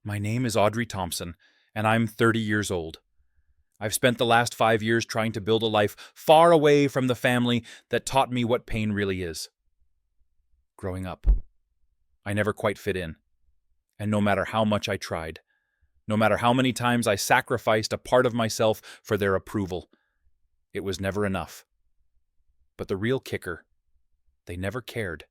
My name is Audrey Thompson, and I'm 30 years old. I've spent the last 5 years trying to build a life far away from the family that taught me what pain really is. Growing up, I never quite fit in, and no matter how much I tried, no matter how many times I sacrificed a part of myself for their approval, it was never enough. But the real kicker, they never cared.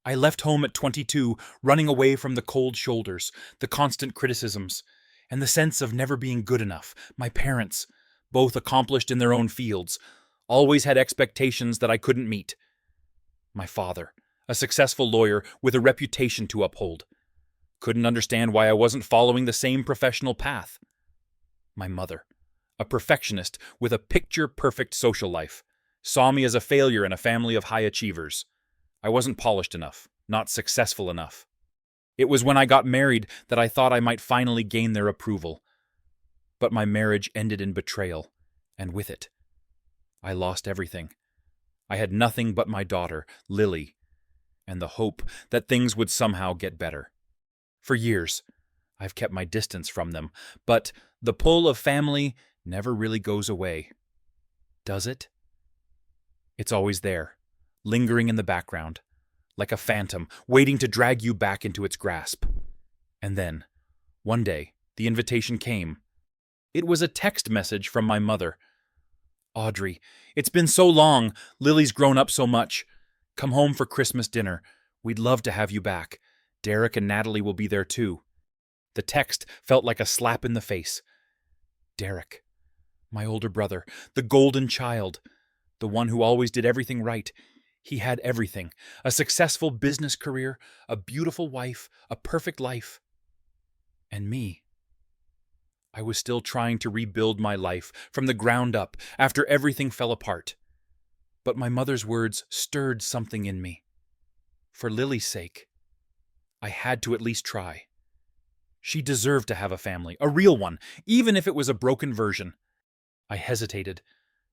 I left home at 22, running away from the cold shoulders, the constant criticisms, and the sense of never being good enough. My parents, both accomplished in their own fields, always had expectations that I couldn't meet. My father, a successful lawyer with a reputation to uphold, couldn't understand why I wasn't following the same professional path. My mother, a perfectionist with a picture-perfect social life, saw me as a failure in a family of high achievers. I wasn't polished enough, not successful enough. It was when I got married that I thought I might finally gain their approval. But my marriage ended in betrayal, and with it, I lost everything. I had nothing but my daughter, Lily, and the hope that things would somehow get better. For years, I've kept my distance from them, but the pull of family never really goes away. Does it? It's always there, lingering in the background, like a phantom waiting to drag you back into its grasp. And then, one day, the invitation came. It was a text message from my mother. "Audrey, it's been so long. Lily's grown up so much. Come home for Christmas dinner. We'd love to have you back. Derek and Natalie will be there too." The text felt like a slap in the face. Derek, my older brother, the golden child, the one who always did everything right. He had everything: a successful business career, a beautiful wife, a perfect life. And me, I was still trying to rebuild my life from the ground up after everything fell apart. But my mother's words stirred something in me. For Lily's sake, I had to at least try. She deserved to have a family, a real one, even if it was a broken version. I hesitated.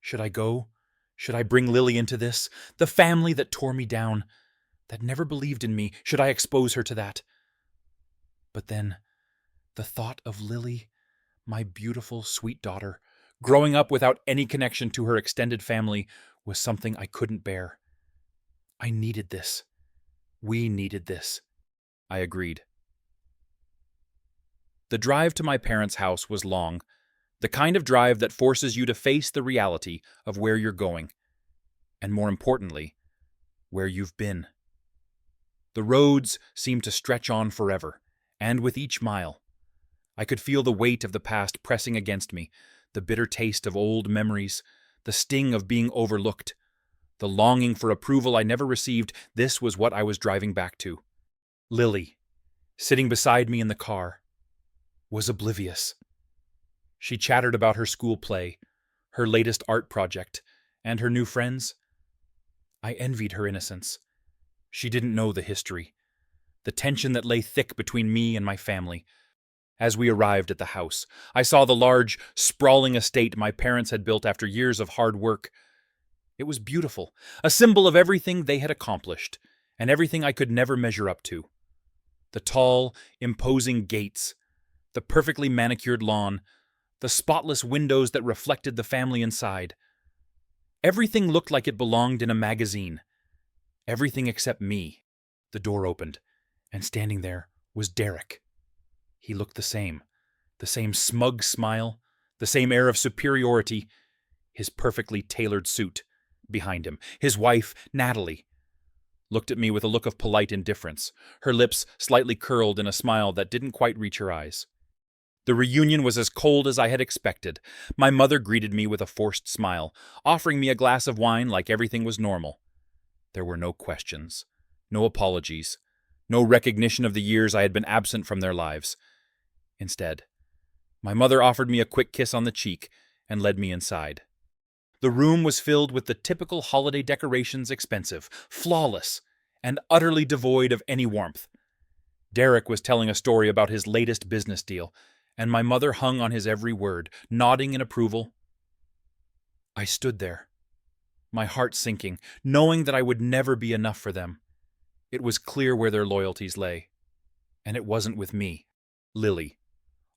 Should I go? Should I bring Lily into this? The family that tore me down, that never believed in me, should I expose her to that? But then, the thought of Lily, my beautiful, sweet daughter, growing up without any connection to her extended family, was something I couldn't bear. I needed this. We needed this. I agreed. The drive to my parents' house was long, the kind of drive that forces you to face the reality of where you're going, and more importantly, where you've been. The roads seemed to stretch on forever, and with each mile, I could feel the weight of the past pressing against me, the bitter taste of old memories, the sting of being overlooked, the longing for approval I never received. This was what I was driving back to. Lily, sitting beside me in the car, was oblivious. She chattered about her school play, her latest art project, and her new friends. I envied her innocence. She didn't know the history, the tension that lay thick between me and my family. As we arrived at the house, I saw the large, sprawling estate my parents had built after years of hard work. It was beautiful, a symbol of everything they had accomplished, and everything I could never measure up to. The tall, imposing gates, the perfectly manicured lawn, the spotless windows that reflected the family inside. Everything looked like it belonged in a magazine. Everything except me. The door opened, and standing there was Derek. He looked the same smug smile, the same air of superiority, his perfectly tailored suit behind him. His wife, Natalie, looked at me with a look of polite indifference, her lips slightly curled in a smile that didn't quite reach her eyes. The reunion was as cold as I had expected. My mother greeted me with a forced smile, offering me a glass of wine like everything was normal. There were no questions, no apologies, no recognition of the years I had been absent from their lives. Instead, my mother offered me a quick kiss on the cheek and led me inside. The room was filled with the typical holiday decorations, expensive, flawless, and utterly devoid of any warmth. Derek was telling a story about his latest business deal, and my mother hung on his every word, nodding in approval. I stood there, my heart sinking, knowing that I would never be enough for them. It was clear where their loyalties lay, and it wasn't with me. Lily,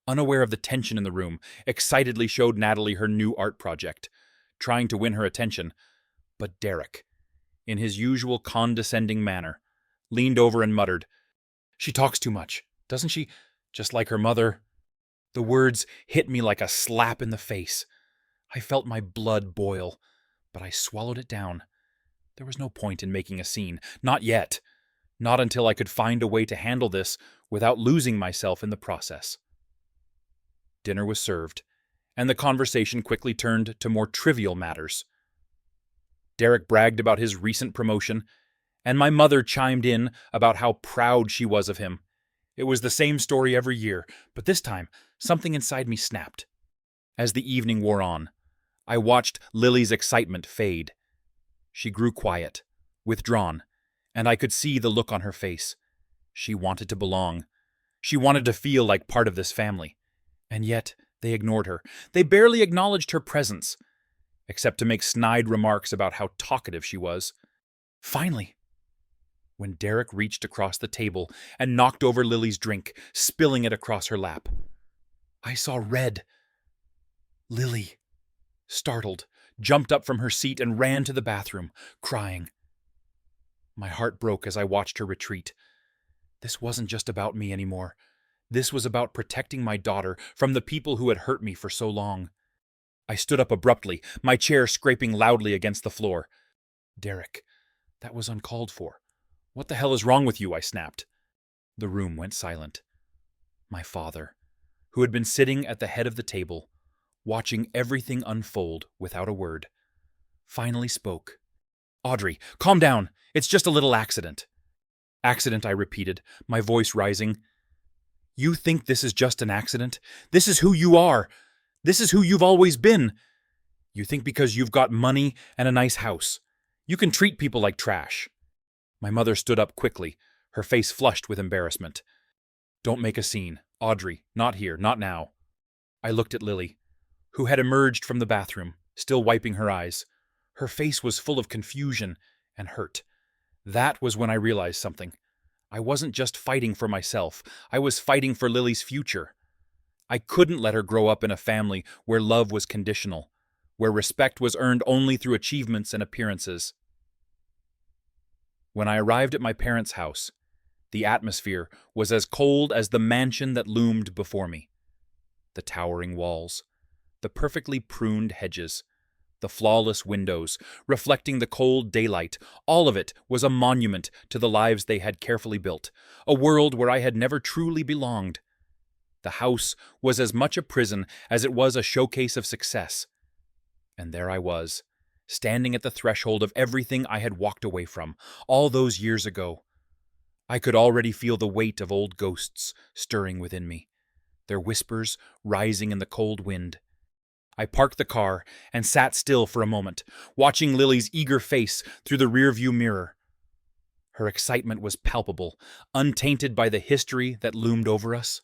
unaware of the tension in the room, excitedly showed Natalie her new art project, trying to win her attention. But Derek, in his usual condescending manner, leaned over and muttered, "She talks too much, doesn't she? Just like her mother." The words hit me like a slap in the face. I felt my blood boil, but I swallowed it down. There was no point in making a scene. Not yet. Not until I could find a way to handle this without losing myself in the process. Dinner was served, and the conversation quickly turned to more trivial matters. Derek bragged about his recent promotion, and my mother chimed in about how proud she was of him. It was the same story every year, but this time, something inside me snapped. As the evening wore on, I watched Lily's excitement fade. She grew quiet, withdrawn, and I could see the look on her face. She wanted to belong. She wanted to feel like part of this family. And yet, they ignored her. They barely acknowledged her presence, except to make snide remarks about how talkative she was. Finally, when Derek reached across the table and knocked over Lily's drink, spilling it across her lap, I saw red. Lily, startled, jumped up from her seat and ran to the bathroom, crying. My heart broke as I watched her retreat. This wasn't just about me anymore. This was about protecting my daughter from the people who had hurt me for so long. I stood up abruptly, my chair scraping loudly against the floor. "Derek, that was uncalled for. What the hell is wrong with you?" I snapped. The room went silent. My father, who had been sitting at the head of the table, watching everything unfold without a word, finally spoke. "Audrey, calm down. It's just a little accident." "Accident," I repeated, my voice rising. "You think this is just an accident? This is who you are. This is who you've always been. You think because you've got money and a nice house, you can treat people like trash." My mother stood up quickly, her face flushed with embarrassment. "Don't make a scene. Audrey, not here, not now." I looked at Lily, who had emerged from the bathroom, still wiping her eyes. Her face was full of confusion and hurt. That was when I realized something. I wasn't just fighting for myself. I was fighting for Lily's future. I couldn't let her grow up in a family where love was conditional, where respect was earned only through achievements and appearances. When I arrived at my parents' house, the atmosphere was as cold as the mansion that loomed before me. The towering walls, the perfectly pruned hedges, the flawless windows, reflecting the cold daylight, all of it was a monument to the lives they had carefully built, a world where I had never truly belonged. The house was as much a prison as it was a showcase of success. And there I was, standing at the threshold of everything I had walked away from, all those years ago. I could already feel the weight of old ghosts stirring within me, their whispers rising in the cold wind. I parked the car and sat still for a moment, watching Lily's eager face through the rearview mirror. Her excitement was palpable, untainted by the history that loomed over us.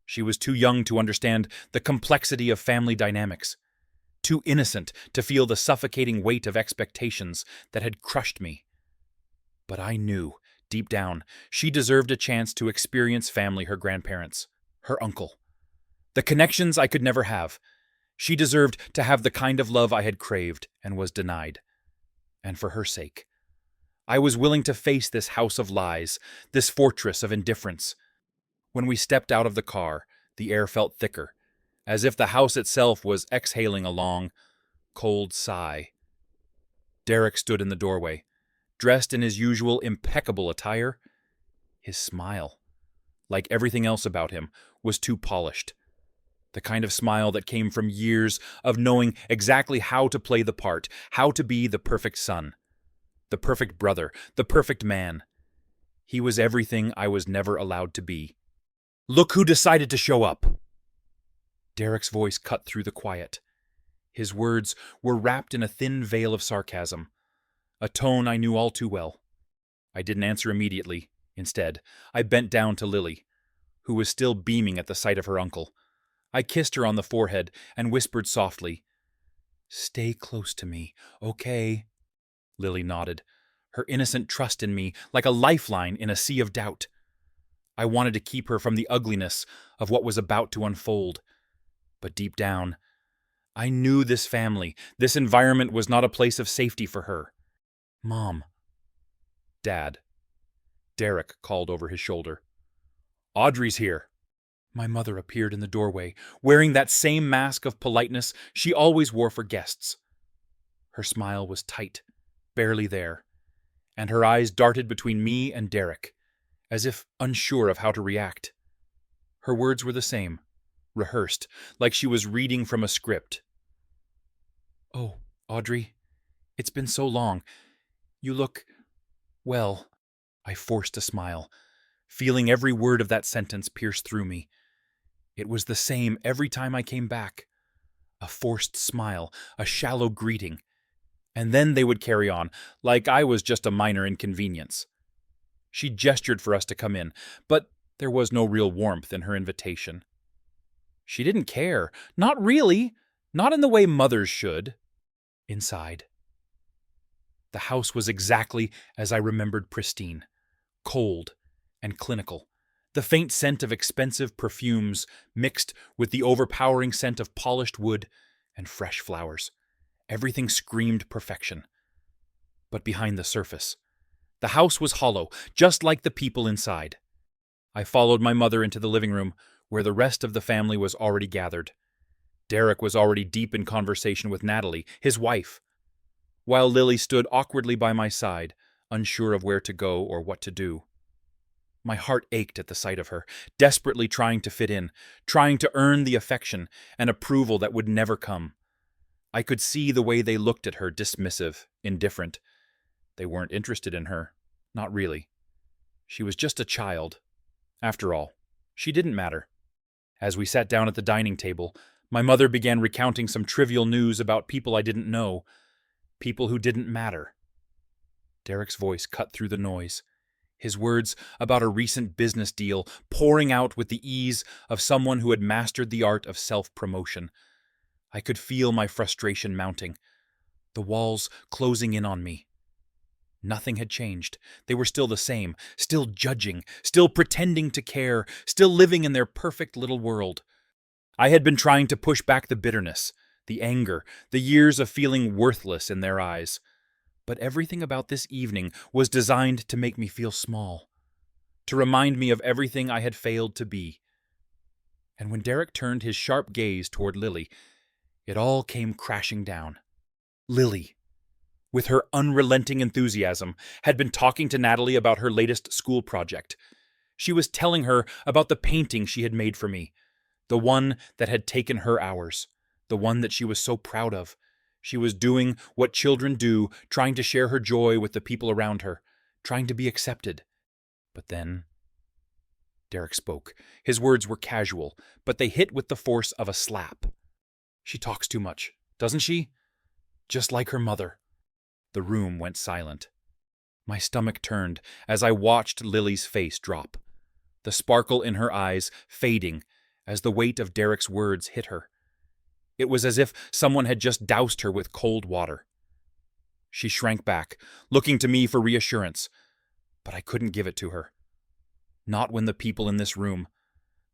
She was too young to understand the complexity of family dynamics, too innocent to feel the suffocating weight of expectations that had crushed me. But I knew, deep down, she deserved a chance to experience family her grandparents, her uncle. The connections I could never have. She deserved to have the kind of love I had craved and was denied. And for her sake, I was willing to face this house of lies, this fortress of indifference. When we stepped out of the car, the air felt thicker, as if the house itself was exhaling a long, cold sigh. Derek stood in the doorway, dressed in his usual impeccable attire. His smile, like everything else about him, was too polished. The kind of smile that came from years of knowing exactly how to play the part, how to be the perfect son, the perfect brother, the perfect man. He was everything I was never allowed to be. "Look who decided to show up!" Derek's voice cut through the quiet. His words were wrapped in a thin veil of sarcasm, a tone I knew all too well. I didn't answer immediately. Instead, I bent down to Lily, who was still beaming at the sight of her uncle. I kissed her on the forehead and whispered softly, "Stay close to me, okay?" Lily nodded, her innocent trust in me like a lifeline in a sea of doubt. I wanted to keep her from the ugliness of what was about to unfold. But deep down, I knew this family, this environment was not a place of safety for her. Mom. Dad. Derek called over his shoulder. Audrey's here. My mother appeared in the doorway, wearing that same mask of politeness she always wore for guests. Her smile was tight, barely there, and her eyes darted between me and Derek, as if unsure of how to react. Her words were the same, rehearsed, like she was reading from a script. Oh, Audrey, it's been so long. You look, well. I forced a smile, feeling every word of that sentence pierce through me. It was the same every time I came back. A forced smile, a shallow greeting. And then they would carry on, like I was just a minor inconvenience. She gestured for us to come in, but there was no real warmth in her invitation. She didn't care. Not really. Not in the way mothers should. Inside. The house was exactly as I remembered pristine. Cold and clinical. The faint scent of expensive perfumes mixed with the overpowering scent of polished wood and fresh flowers. Everything screamed perfection. But behind the surface, the house was hollow, just like the people inside. I followed my mother into the living room, where the rest of the family was already gathered. Derek was already deep in conversation with Natalie, his wife, while Lily stood awkwardly by my side, unsure of where to go or what to do. My heart ached at the sight of her, desperately trying to fit in, trying to earn the affection and approval that would never come. I could see the way they looked at her, dismissive, indifferent. They weren't interested in her. Not really. She was just a child. After all, she didn't matter. As we sat down at the dining table, my mother began recounting some trivial news about people I didn't know, people who didn't matter. Derek's voice cut through the noise, his words about a recent business deal pouring out with the ease of someone who had mastered the art of self-promotion. I could feel my frustration mounting, the walls closing in on me. Nothing had changed. They were still the same, still judging, still pretending to care, still living in their perfect little world. I had been trying to push back the bitterness, the anger, the years of feeling worthless in their eyes. But everything about this evening was designed to make me feel small, to remind me of everything I had failed to be. And when Derek turned his sharp gaze toward Lily, it all came crashing down. Lily, with her unrelenting enthusiasm, had been talking to Natalie about her latest school project. She was telling her about the painting she had made for me, the one that had taken her hours, the one that she was so proud of. She was doing what children do, trying to share her joy with the people around her, trying to be accepted. But then Derek spoke. His words were casual, but they hit with the force of a slap. She talks too much, doesn't she? Just like her mother. The room went silent. My stomach turned as I watched Lily's face drop, the sparkle in her eyes fading as the weight of Derek's words hit her. It was as if someone had just doused her with cold water. She shrank back, looking to me for reassurance, but I couldn't give it to her. Not when the people in this room,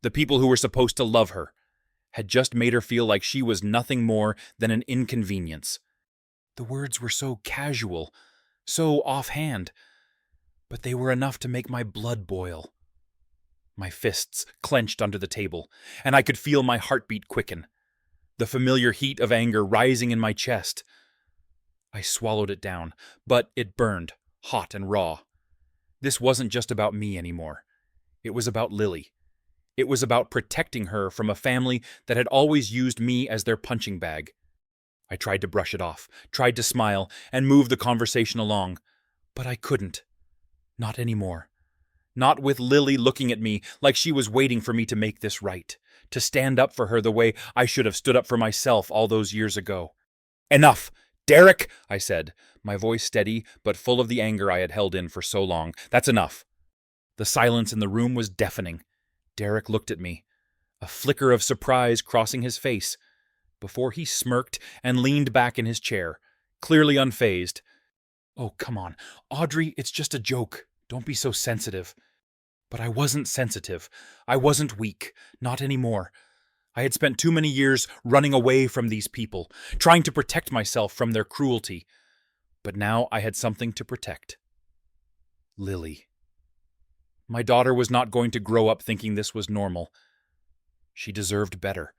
the people who were supposed to love her, had just made her feel like she was nothing more than an inconvenience. The words were so casual, so offhand, but they were enough to make my blood boil. My fists clenched under the table, and I could feel my heartbeat quicken, the familiar heat of anger rising in my chest. I swallowed it down, but it burned, hot and raw. This wasn't just about me anymore. It was about Lily. It was about protecting her from a family that had always used me as their punching bag. I tried to brush it off, tried to smile, and move the conversation along, but I couldn't. Not anymore. Not with Lily looking at me like she was waiting for me to make this right, to stand up for her the way I should have stood up for myself all those years ago. Enough! Derek, I said, my voice steady but full of the anger I had held in for so long. That's enough. The silence in the room was deafening. Derek looked at me, a flicker of surprise crossing his face, before he smirked and leaned back in his chair, clearly unfazed. Oh, come on, Audrey, it's just a joke. Don't be so sensitive. But I wasn't sensitive. I wasn't weak. Not anymore. I had spent too many years running away from these people, trying to protect myself from their cruelty. But now I had something to protect. Lily. My daughter was not going to grow up thinking this was normal. She deserved better.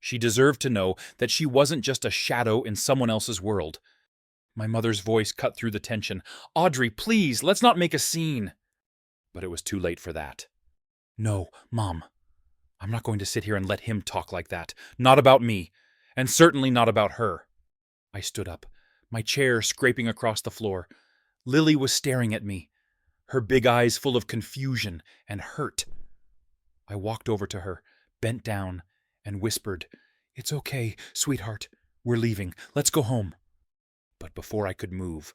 She deserved to know that she wasn't just a shadow in someone else's world. My mother's voice cut through the tension. "Audrey, please, let's not make a scene." But it was too late for that. "No, Mom. I'm not going to sit here and let him talk like that. Not about me, and certainly not about her." I stood up, my chair scraping across the floor. Lily was staring at me, her big eyes full of confusion and hurt. I walked over to her, bent down, and whispered, "It's okay, sweetheart. We're leaving. Let's go home." But before I could move,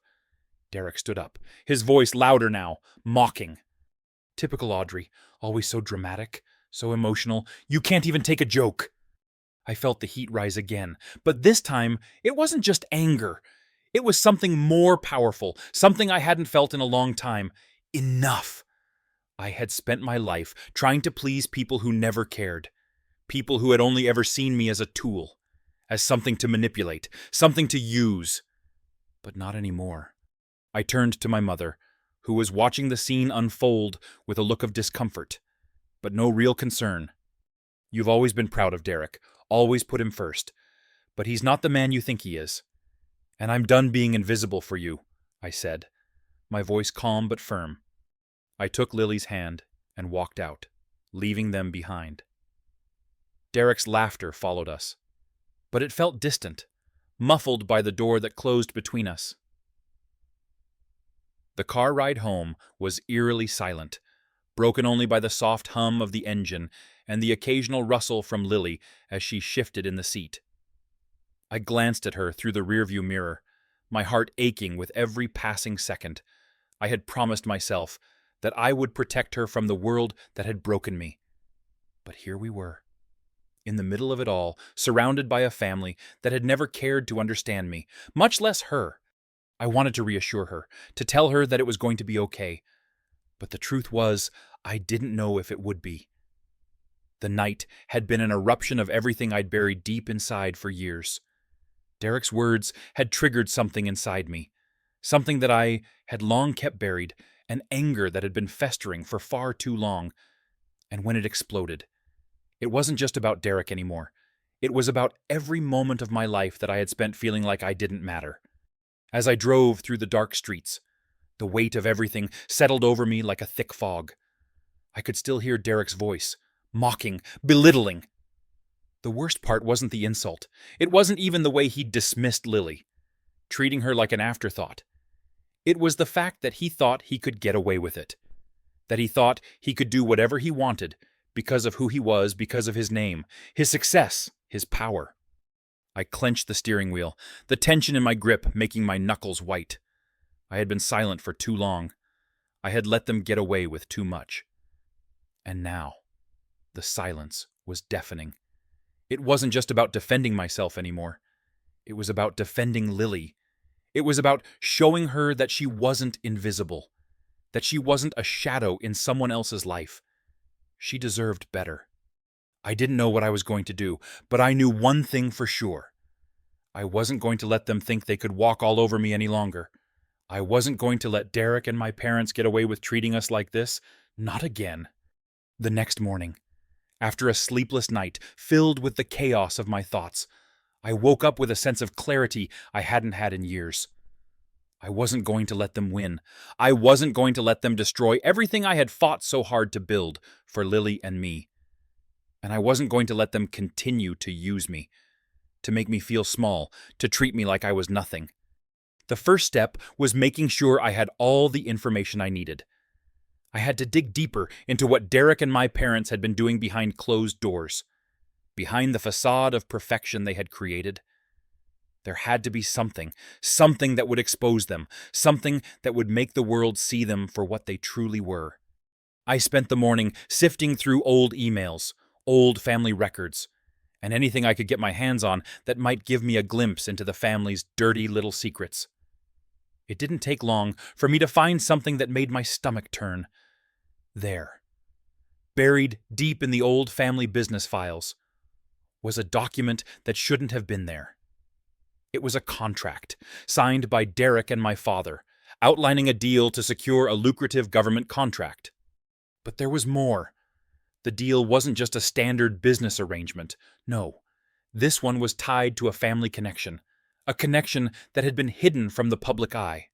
Derek stood up, his voice louder now, mocking. Typical Audrey, always so dramatic, so emotional. You can't even take a joke. I felt the heat rise again, but this time it wasn't just anger. It was something more powerful, something I hadn't felt in a long time. Enough. I had spent my life trying to please people who never cared, people who had only ever seen me as a tool, as something to manipulate, something to use. But not anymore. I turned to my mother, who was watching the scene unfold with a look of discomfort, but no real concern. "You've always been proud of Derek, always put him first, but he's not the man you think he is. And I'm done being invisible for you," I said, my voice calm but firm. I took Lily's hand and walked out, leaving them behind. Derek's laughter followed us, but it felt distant, muffled by the door that closed between us. The car ride home was eerily silent, broken only by the soft hum of the engine and the occasional rustle from Lily as she shifted in the seat. I glanced at her through the rearview mirror, my heart aching with every passing second. I had promised myself that I would protect her from the world that had broken me. But here we were, in the middle of it all, surrounded by a family that had never cared to understand me, much less her. I wanted to reassure her, to tell her that it was going to be okay. But the truth was, I didn't know if it would be. The night had been an eruption of everything I'd buried deep inside for years. Derek's words had triggered something inside me, something that I had long kept buried, an anger that had been festering for far too long. And when it exploded, it wasn't just about Derek anymore. It was about every moment of my life that I had spent feeling like I didn't matter. As I drove through the dark streets, the weight of everything settled over me like a thick fog. I could still hear Derek's voice, mocking, belittling. The worst part wasn't the insult. It wasn't even the way he dismissed Lily, treating her like an afterthought. It was the fact that he thought he could get away with it, that he thought he could do whatever he wanted because of who he was, because of his name, his success, his power. I clenched the steering wheel, the tension in my grip making my knuckles white. I had been silent for too long. I had let them get away with too much. And now, the silence was deafening. It wasn't just about defending myself anymore. It was about defending Lily. It was about showing her that she wasn't invisible, that she wasn't a shadow in someone else's life. She deserved better. I didn't know what I was going to do, but I knew one thing for sure. I wasn't going to let them think they could walk all over me any longer. I wasn't going to let Derek and my parents get away with treating us like this. Not again. The next morning, after a sleepless night filled with the chaos of my thoughts, I woke up with a sense of clarity I hadn't had in years. I wasn't going to let them win. I wasn't going to let them destroy everything I had fought so hard to build for Lily and me. And I wasn't going to let them continue to use me, to make me feel small, to treat me like I was nothing. The first step was making sure I had all the information I needed. I had to dig deeper into what Derek and my parents had been doing behind closed doors, behind the facade of perfection they had created. There had to be something that would expose them, something that would make the world see them for what they truly were. I spent the morning sifting through old emails, old family records, and anything I could get my hands on that might give me a glimpse into the family's dirty little secrets. It didn't take long for me to find something that made my stomach turn. There, buried deep in the old family business files, was a document that shouldn't have been there. It was a contract, signed by Derek and my father, outlining a deal to secure a lucrative government contract. But there was more. The deal wasn't just a standard business arrangement. No, this one was tied to a family connection, a connection that had been hidden from the public eye.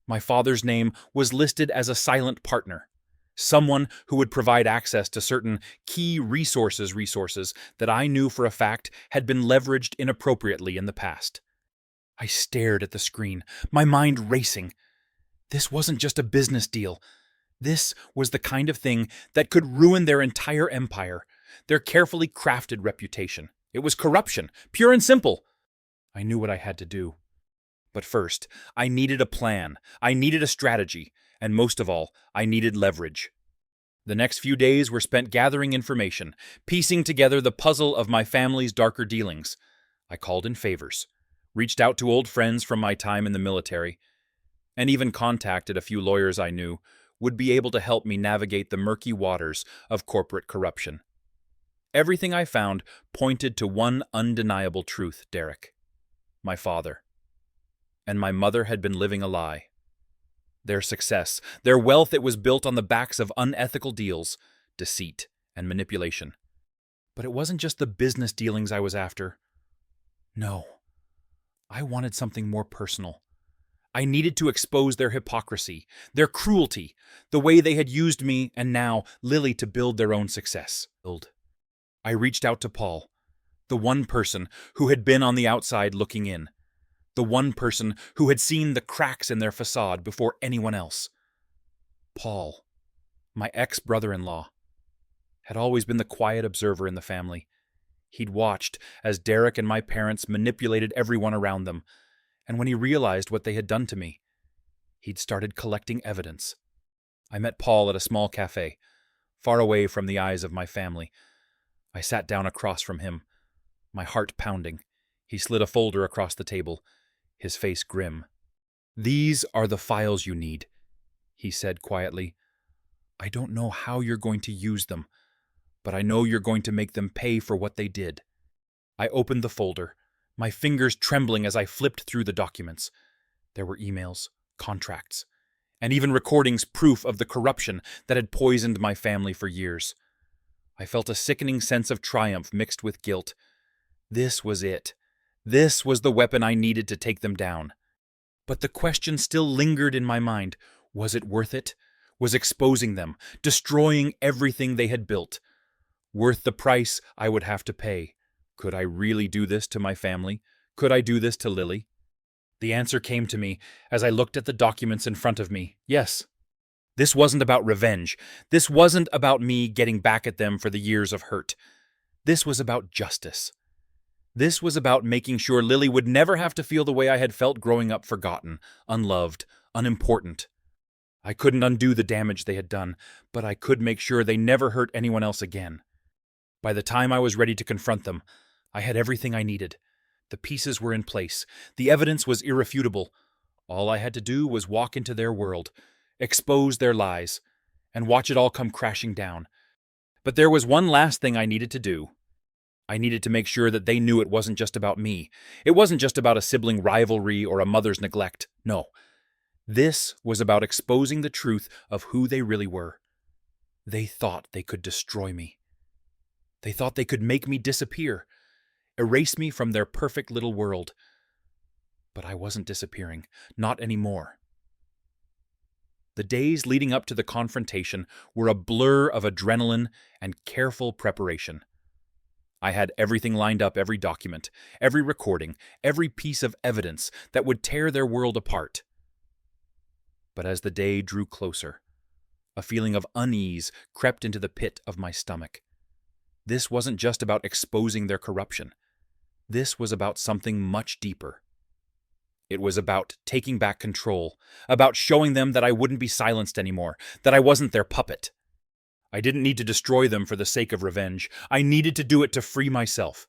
My father's name was listed as a silent partner, someone who would provide access to certain key resources that I knew for a fact had been leveraged inappropriately in the past. I stared at the screen, my mind racing. This wasn't just a business deal. This was the kind of thing that could ruin their entire empire, their carefully crafted reputation. It was corruption, pure and simple. I knew what I had to do. But first, I needed a plan, I needed a strategy, and most of all, I needed leverage. The next few days were spent gathering information, piecing together the puzzle of my family's darker dealings. I called in favors, reached out to old friends from my time in the military, and even contacted a few lawyers I knew would be able to help me navigate the murky waters of corporate corruption. Everything I found pointed to one undeniable truth, Derek. My father and my mother had been living a lie. Their success, their wealth, it was built on the backs of unethical deals, deceit, and manipulation. But it wasn't just the business dealings I was after. No, I wanted something more personal. I needed to expose their hypocrisy, their cruelty, the way they had used me and now Lily to build their own success. I reached out to Paul, the one person who had been on the outside looking in, the one person who had seen the cracks in their facade before anyone else. Paul, my ex-brother-in-law, had always been the quiet observer in the family. He'd watched as Derek and my parents manipulated everyone around them, and when he realized what they had done to me, he'd started collecting evidence. I met Paul at a small cafe, far away from the eyes of my family. I sat down across from him, my heart pounding. He slid a folder across the table, his face grim. "These are the files you need," he said quietly. "I don't know how you're going to use them, but I know you're going to make them pay for what they did." I opened the folder, my fingers trembling as I flipped through the documents. There were emails, contracts, and even recordings proof of the corruption that had poisoned my family for years. I felt a sickening sense of triumph mixed with guilt. This was it. This was the weapon I needed to take them down. But the question still lingered in my mind. Was it worth it? Was exposing them, destroying everything they had built, worth the price I would have to pay? Could I really do this to my family? Could I do this to Lily? The answer came to me as I looked at the documents in front of me. Yes. This wasn't about revenge. This wasn't about me getting back at them for the years of hurt. This was about justice. This was about making sure Lily would never have to feel the way I had felt growing up, forgotten, unloved, unimportant. I couldn't undo the damage they had done, but I could make sure they never hurt anyone else again. By the time I was ready to confront them, I had everything I needed. The pieces were in place. The evidence was irrefutable. All I had to do was walk into their world, expose their lies, and watch it all come crashing down. But there was one last thing I needed to do. I needed to make sure that they knew it wasn't just about me. It wasn't just about a sibling rivalry or a mother's neglect. No. This was about exposing the truth of who they really were. They thought they could destroy me. They thought they could make me disappear, erase me from their perfect little world. But I wasn't disappearing. Not anymore. The days leading up to the confrontation were a blur of adrenaline and careful preparation. I had everything lined up, every document, every recording, every piece of evidence that would tear their world apart. But as the day drew closer, a feeling of unease crept into the pit of my stomach. This wasn't just about exposing their corruption. This was about something much deeper. It was about taking back control, about showing them that I wouldn't be silenced anymore, that I wasn't their puppet. I didn't need to destroy them for the sake of revenge. I needed to do it to free myself.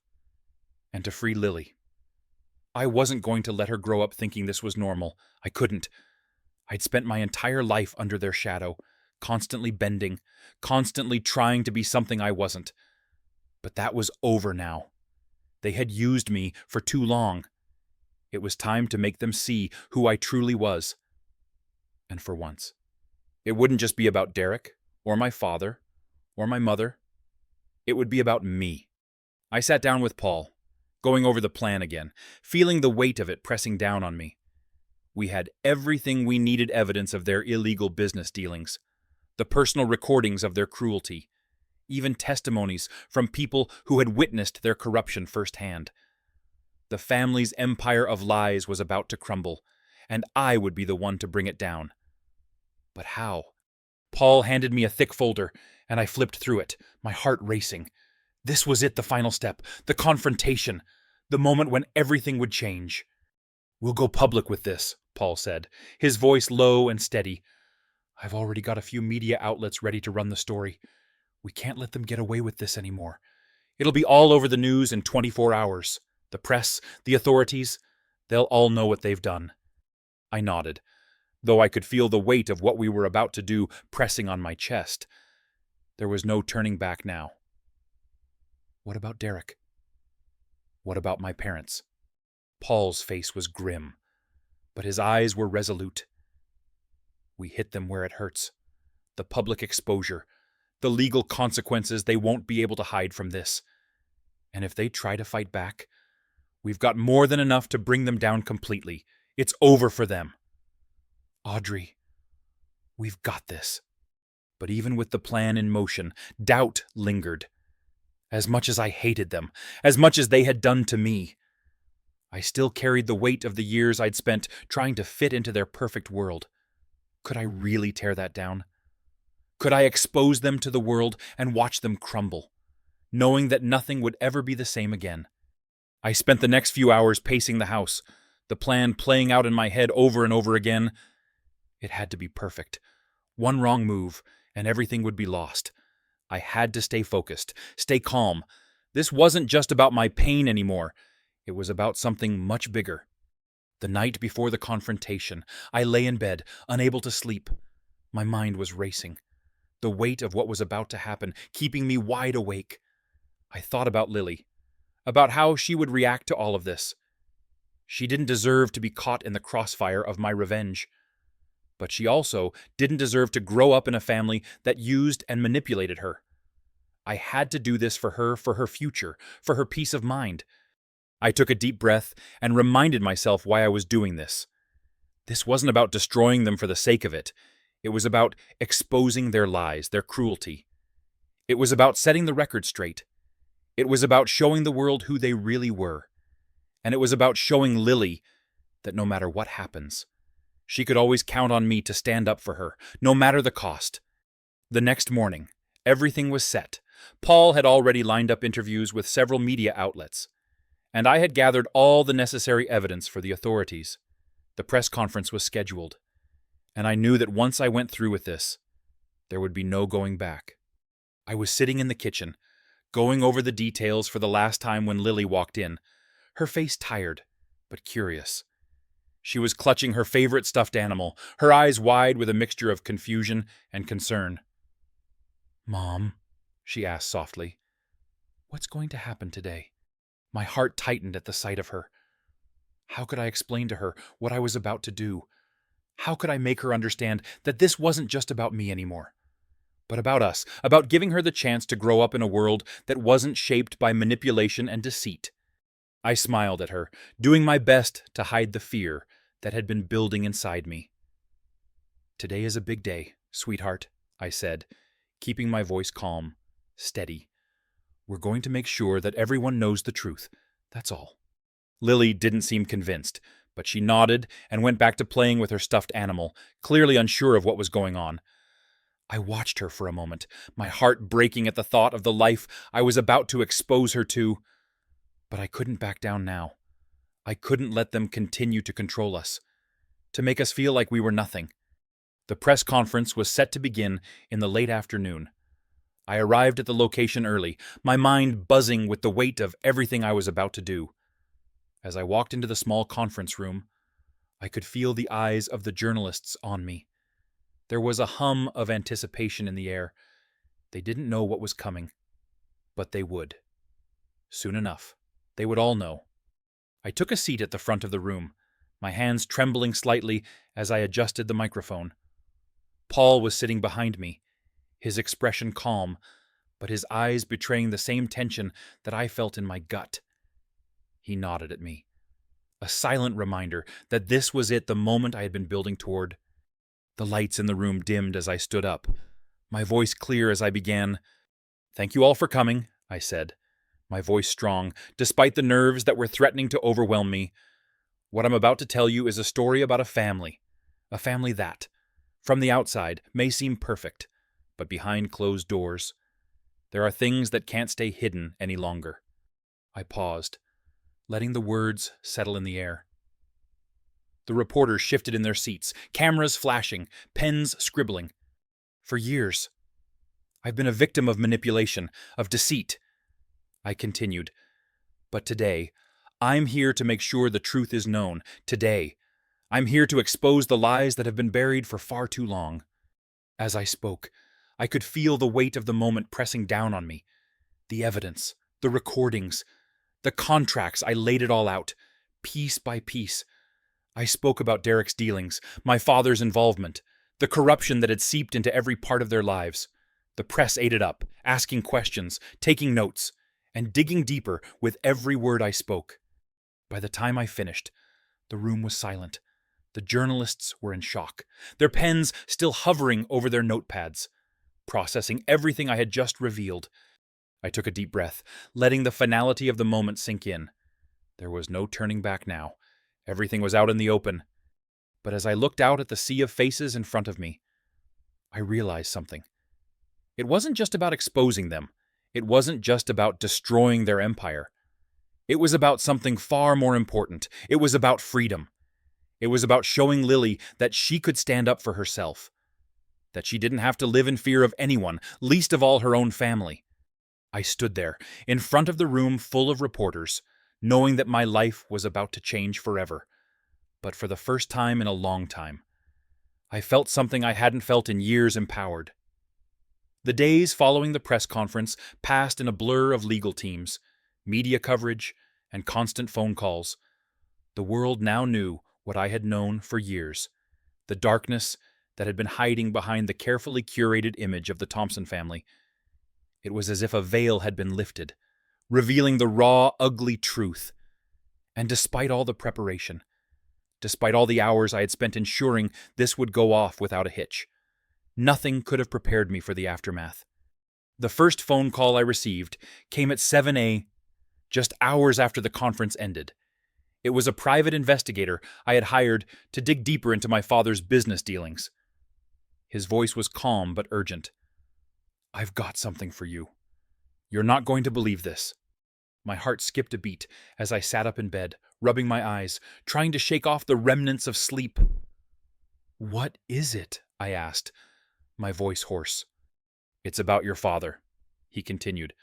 And to free Lily. I wasn't going to let her grow up thinking this was normal. I couldn't. I'd spent my entire life under their shadow, constantly bending, constantly trying to be something I wasn't. But that was over now. They had used me for too long. It was time to make them see who I truly was. And for once, it wouldn't just be about Derek, or my father, or my mother. It would be about me. I sat down with Paul, going over the plan again, feeling the weight of it pressing down on me. We had everything we needed evidence of their illegal business dealings, the personal recordings of their cruelty, even testimonies from people who had witnessed their corruption firsthand. The family's empire of lies was about to crumble, and I would be the one to bring it down. But how? Paul handed me a thick folder, and I flipped through it, my heart racing. This was it, the final step, the confrontation, the moment when everything would change. "We'll go public with this," Paul said, his voice low and steady. "I've already got a few media outlets ready to run the story. We can't let them get away with this anymore. It'll be all over the news in 24 hours. The press, the authorities, they'll all know what they've done." I nodded, though I could feel the weight of what we were about to do pressing on my chest. There was no turning back now. What about Derek? What about my parents? Paul's face was grim, but his eyes were resolute. We hit them where it hurts. The public exposure, the legal consequences they won't be able to hide from this. And if they try to fight back, we've got more than enough to bring them down completely. It's over for them. Audrey, we've got this. But even with the plan in motion, doubt lingered. As much as I hated them, as much as they had done to me, I still carried the weight of the years I'd spent trying to fit into their perfect world. Could I really tear that down? Could I expose them to the world and watch them crumble, knowing that nothing would ever be the same again? I spent the next few hours pacing the house, the plan playing out in my head over and over again. It had to be perfect. One wrong move, and everything would be lost. I had to stay focused, stay calm. This wasn't just about my pain anymore. It was about something much bigger. The night before the confrontation, I lay in bed, unable to sleep. My mind was racing, the weight of what was about to happen keeping me wide awake. I thought about Lily, about how she would react to all of this. She didn't deserve to be caught in the crossfire of my revenge. But she also didn't deserve to grow up in a family that used and manipulated her. I had to do this for her future, for her peace of mind. I took a deep breath and reminded myself why I was doing this. This wasn't about destroying them for the sake of it. It was about exposing their lies, their cruelty. It was about setting the record straight. It was about showing the world who they really were. And it was about showing Lily that no matter what happens, she could always count on me to stand up for her, no matter the cost. The next morning, everything was set. Paul had already lined up interviews with several media outlets, and I had gathered all the necessary evidence for the authorities. The press conference was scheduled, and I knew that once I went through with this, there would be no going back. I was sitting in the kitchen, going over the details for the last time when Lily walked in, her face tired, but curious. She was clutching her favorite stuffed animal, her eyes wide with a mixture of confusion and concern. "Mom," she asked softly, "what's going to happen today?" My heart tightened at the sight of her. How could I explain to her what I was about to do? How could I make her understand that this wasn't just about me anymore, but about us, about giving her the chance to grow up in a world that wasn't shaped by manipulation and deceit? I smiled at her, doing my best to hide the fear that had been building inside me. "Today is a big day, sweetheart," I said, keeping my voice calm, steady. "We're going to make sure that everyone knows the truth, that's all." Lily didn't seem convinced, but she nodded and went back to playing with her stuffed animal, clearly unsure of what was going on. I watched her for a moment, my heart breaking at the thought of the life I was about to expose her to. But I couldn't back down now. I couldn't let them continue to control us, to make us feel like we were nothing. The press conference was set to begin in the late afternoon. I arrived at the location early, my mind buzzing with the weight of everything I was about to do. As I walked into the small conference room, I could feel the eyes of the journalists on me. There was a hum of anticipation in the air. They didn't know what was coming, but they would. Soon enough, they would all know. I took a seat at the front of the room, my hands trembling slightly as I adjusted the microphone. Paul was sitting behind me, his expression calm, but his eyes betraying the same tension that I felt in my gut. He nodded at me, a silent reminder that this was it, the moment I had been building toward. The lights in the room dimmed as I stood up, my voice clear as I began. "Thank you all for coming," I said, my voice strong, despite the nerves that were threatening to overwhelm me. "What I'm about to tell you is a story about a family that, from the outside, may seem perfect, but behind closed doors, there are things that can't stay hidden any longer." I paused, letting the words settle in the air. The reporters shifted in their seats, cameras flashing, pens scribbling. "For years, I've been a victim of manipulation, of deceit," I continued. "But today, I'm here to make sure the truth is known. Today, I'm here to expose the lies that have been buried for far too long." As I spoke, I could feel the weight of the moment pressing down on me. The evidence, the recordings, the contracts. I laid it all out, piece by piece. I spoke about Derek's dealings, my father's involvement, the corruption that had seeped into every part of their lives. The press ate it up, asking questions, taking notes, and digging deeper with every word I spoke. By the time I finished, the room was silent. The journalists were in shock, their pens still hovering over their notepads, processing everything I had just revealed. I took a deep breath, letting the finality of the moment sink in. There was no turning back now. Everything was out in the open. But as I looked out at the sea of faces in front of me, I realized something. It wasn't just about exposing them. It wasn't just about destroying their empire. It was about something far more important. It was about freedom. It was about showing Lily that she could stand up for herself, that she didn't have to live in fear of anyone, least of all her own family. I stood there, in front of the room full of reporters, knowing that my life was about to change forever. But for the first time in a long time, I felt something I hadn't felt in years, empowered. The days following the press conference passed in a blur of legal teams, media coverage, and constant phone calls. The world now knew what I had known for years, the darkness that had been hiding behind the carefully curated image of the Thompson family. It was as if a veil had been lifted, revealing the raw, ugly truth. And despite all the preparation, despite all the hours I had spent ensuring this would go off without a hitch, nothing could have prepared me for the aftermath. The first phone call I received came at 7 a.m., just hours after the conference ended. It was a private investigator I had hired to dig deeper into my father's business dealings. His voice was calm but urgent. "I've got something for you. You're not going to believe this." My heart skipped a beat as I sat up in bed, rubbing my eyes, trying to shake off the remnants of sleep. "What is it?" I asked, my voice hoarse. "It's about your father," he continued.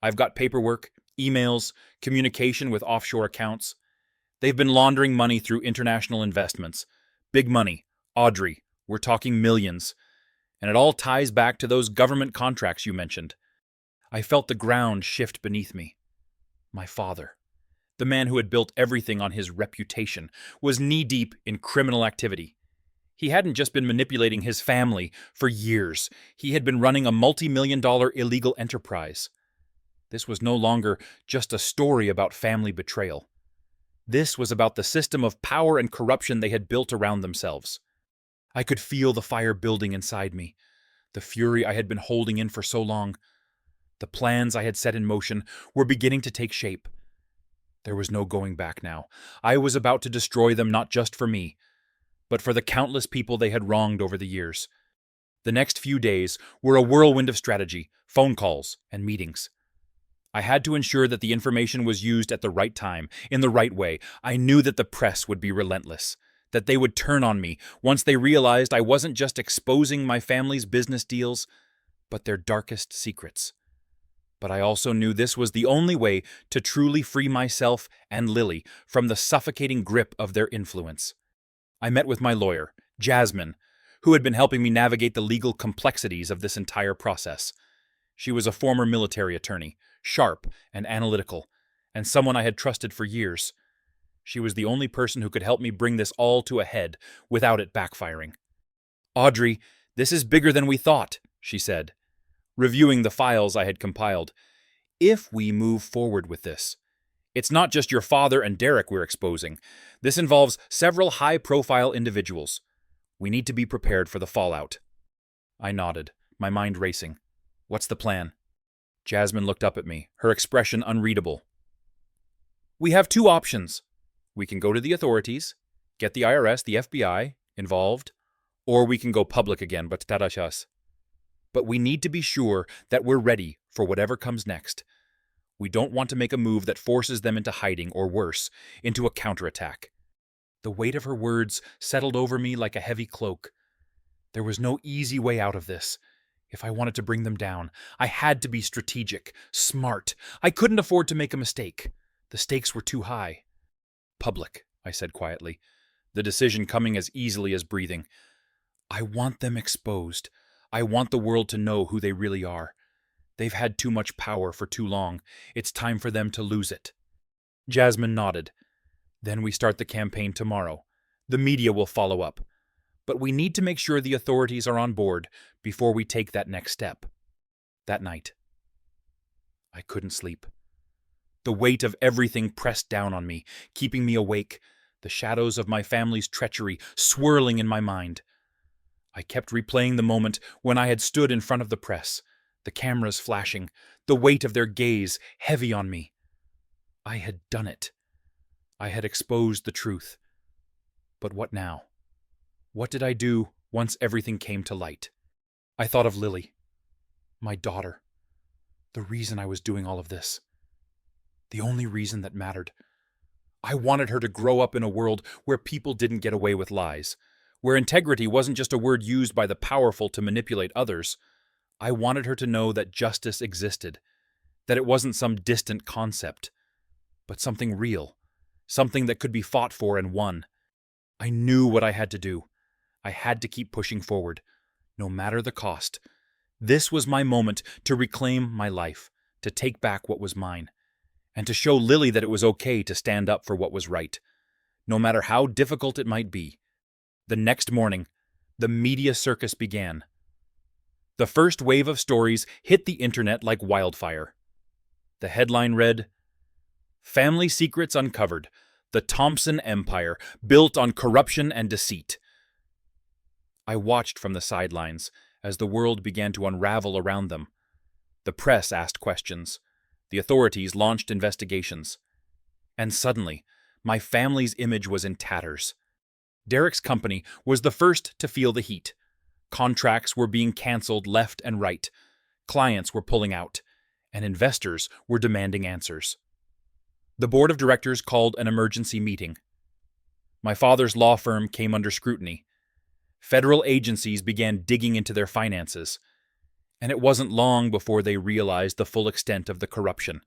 "I've got paperwork, emails, communication with offshore accounts. They've been laundering money through international investments. Big money. Audrey, we're talking millions. And it all ties back to those government contracts you mentioned." I felt the ground shift beneath me. My father, the man who had built everything on his reputation, was knee-deep in criminal activity. He hadn't just been manipulating his family for years. He had been running a multi-million-dollar illegal enterprise. This was no longer just a story about family betrayal. This was about the system of power and corruption they had built around themselves. I could feel the fire building inside me, the fury I had been holding in for so long. The plans I had set in motion were beginning to take shape. There was no going back now. I was about to destroy them, not just for me, but for the countless people they had wronged over the years. The next few days were a whirlwind of strategy, phone calls, and meetings. I had to ensure that the information was used at the right time, in the right way. I knew that the press would be relentless, that they would turn on me once they realized I wasn't just exposing my family's business deals, but their darkest secrets. But I also knew this was the only way to truly free myself and Lily from the suffocating grip of their influence. I met with my lawyer, Jasmine, who had been helping me navigate the legal complexities of this entire process. She was a former military attorney, sharp and analytical, and someone I had trusted for years. She was the only person who could help me bring this all to a head without it backfiring. "Audrey, this is bigger than we thought," she said, reviewing the files I had compiled. "If we move forward with this, it's not just your father and Derek we're exposing. This involves several high-profile individuals. We need to be prepared for the fallout." I nodded, my mind racing. "What's the plan?" Jasmine looked up at me, her expression unreadable. "We have two options. We can go to the authorities, get the IRS, the FBI, involved, or we can go public again, but tarashas. But we need to be sure that we're ready for whatever comes next. We don't want to make a move that forces them into hiding, or worse, into a counterattack." The weight of her words settled over me like a heavy cloak. There was no easy way out of this. If I wanted to bring them down, I had to be strategic, smart. I couldn't afford to make a mistake. The stakes were too high. "Public," I said quietly, the decision coming as easily as breathing. "I want them exposed. I want the world to know who they really are. They've had too much power for too long. It's time for them to lose it." Jasmine nodded. "Then we start the campaign tomorrow. The media will follow up. But we need to make sure the authorities are on board before we take that next step." That night, I couldn't sleep. The weight of everything pressed down on me, keeping me awake, the shadows of my family's treachery swirling in my mind. I kept replaying the moment when I had stood in front of the press, the cameras flashing, the weight of their gaze heavy on me. I had done it. I had exposed the truth. But what now? What did I do once everything came to light? I thought of Lily, my daughter, the reason I was doing all of this. The only reason that mattered. I wanted her to grow up in a world where people didn't get away with lies, where integrity wasn't just a word used by the powerful to manipulate others. I wanted her to know that justice existed, that it wasn't some distant concept, but something real, something that could be fought for and won. I knew what I had to do. I had to keep pushing forward, no matter the cost. This was my moment to reclaim my life, to take back what was mine, and to show Lily that it was okay to stand up for what was right, no matter how difficult it might be. The next morning, the media circus began. The first wave of stories hit the internet like wildfire. The headline read, "Family Secrets Uncovered. The Thompson Empire, Built on Corruption and Deceit." I watched from the sidelines as the world began to unravel around them. The press asked questions. The authorities launched investigations. And suddenly, my family's image was in tatters. Derek's company was the first to feel the heat. Contracts were being canceled left and right. Clients were pulling out, and investors were demanding answers. The board of directors called an emergency meeting. My father's law firm came under scrutiny. Federal agencies began digging into their finances, and it wasn't long before they realized the full extent of the corruption.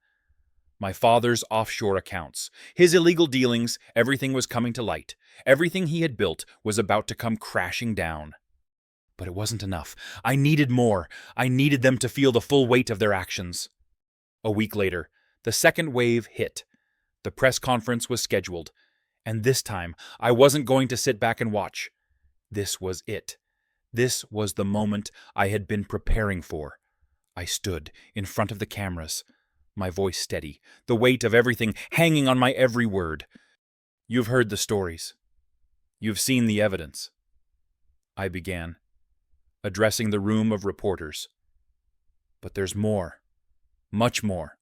My father's offshore accounts, his illegal dealings, everything was coming to light. Everything he had built was about to come crashing down. But it wasn't enough. I needed more. I needed them to feel the full weight of their actions. A week later, the second wave hit. The press conference was scheduled, and this time I wasn't going to sit back and watch. This was it. This was the moment I had been preparing for. I stood in front of the cameras, my voice steady, the weight of everything hanging on my every word. "You've heard the stories. You've seen the evidence," I began, addressing the room of reporters. "But there's more, much more.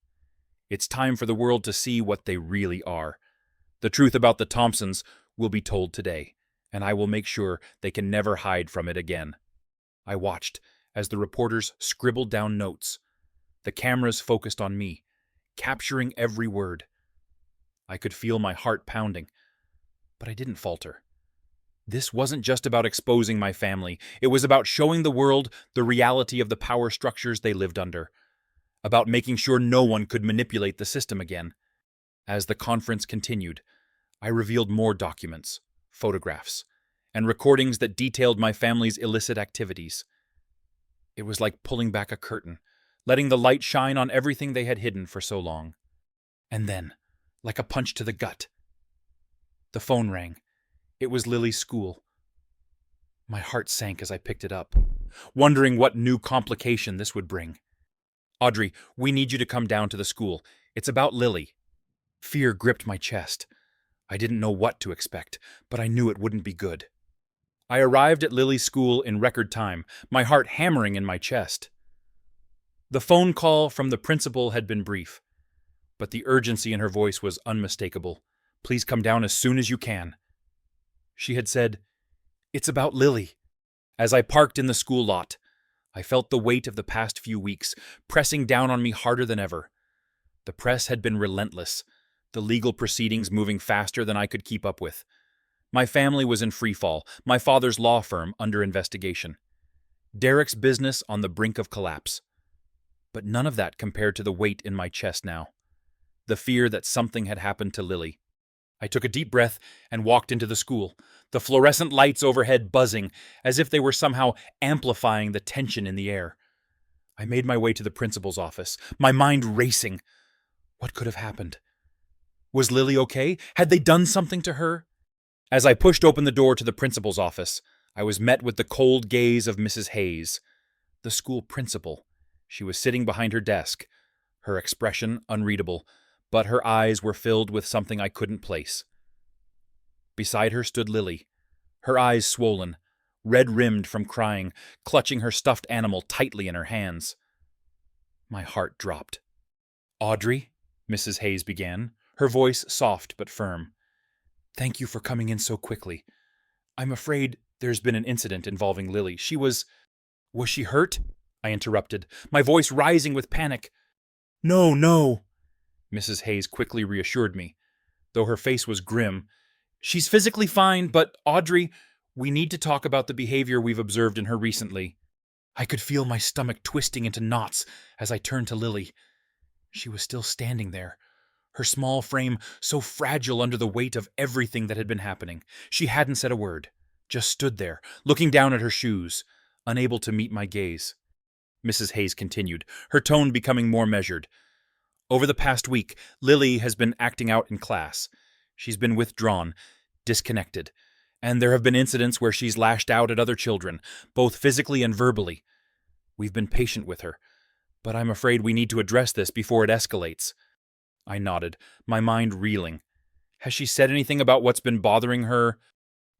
It's time for the world to see what they really are. The truth about the Thompsons will be told today, and I will make sure they can never hide from it again." I watched as the reporters scribbled down notes. The cameras focused on me, capturing every word. I could feel my heart pounding, but I didn't falter. This wasn't just about exposing my family. It was about showing the world the reality of the power structures they lived under, about making sure no one could manipulate the system again. As the conference continued, I revealed more documents, photographs, and recordings that detailed my family's illicit activities. It was like pulling back a curtain, letting the light shine on everything they had hidden for so long. And then, like a punch to the gut, the phone rang. It was Lily's school. My heart sank as I picked it up, wondering what new complication this would bring. "Audrey, we need you to come down to the school. It's about Lily." Fear gripped my chest. I didn't know what to expect, but I knew it wouldn't be good. I arrived at Lily's school in record time, my heart hammering in my chest. The phone call from the principal had been brief, but the urgency in her voice was unmistakable. "Please come down as soon as you can." She had said, "It's about Lily." As I parked in the school lot, I felt the weight of the past few weeks pressing down on me harder than ever. The press had been relentless, the legal proceedings moving faster than I could keep up with. My family was in freefall, my father's law firm under investigation. Derek's business on the brink of collapse. But none of that compared to the weight in my chest now. The fear that something had happened to Lily. I took a deep breath and walked into the school, the fluorescent lights overhead buzzing, as if they were somehow amplifying the tension in the air. I made my way to the principal's office, my mind racing. What could have happened? Was Lily okay? Had they done something to her? As I pushed open the door to the principal's office, I was met with the cold gaze of Mrs. Hayes, the school principal. She was sitting behind her desk, her expression unreadable, but her eyes were filled with something I couldn't place. Beside her stood Lily, her eyes swollen, red-rimmed from crying, clutching her stuffed animal tightly in her hands. My heart dropped. "Audrey," Mrs. Hayes began, her voice soft but firm. "Thank you for coming in so quickly. I'm afraid there's been an incident involving Lily. Was she hurt?" I interrupted, my voice rising with panic. "No, no," Mrs. Hayes quickly reassured me, though her face was grim. "She's physically fine, but Audrey, we need to talk about the behavior we've observed in her recently." I could feel my stomach twisting into knots as I turned to Lily. She was still standing there, her small frame so fragile under the weight of everything that had been happening. She hadn't said a word, just stood there, looking down at her shoes, unable to meet my gaze. Mrs. Hayes continued, her tone becoming more measured. "Over the past week, Lily has been acting out in class. She's been withdrawn, disconnected, and there have been incidents where she's lashed out at other children, both physically and verbally. We've been patient with her, but I'm afraid we need to address this before it escalates." I nodded, my mind reeling. "Has she said anything about what's been bothering her?"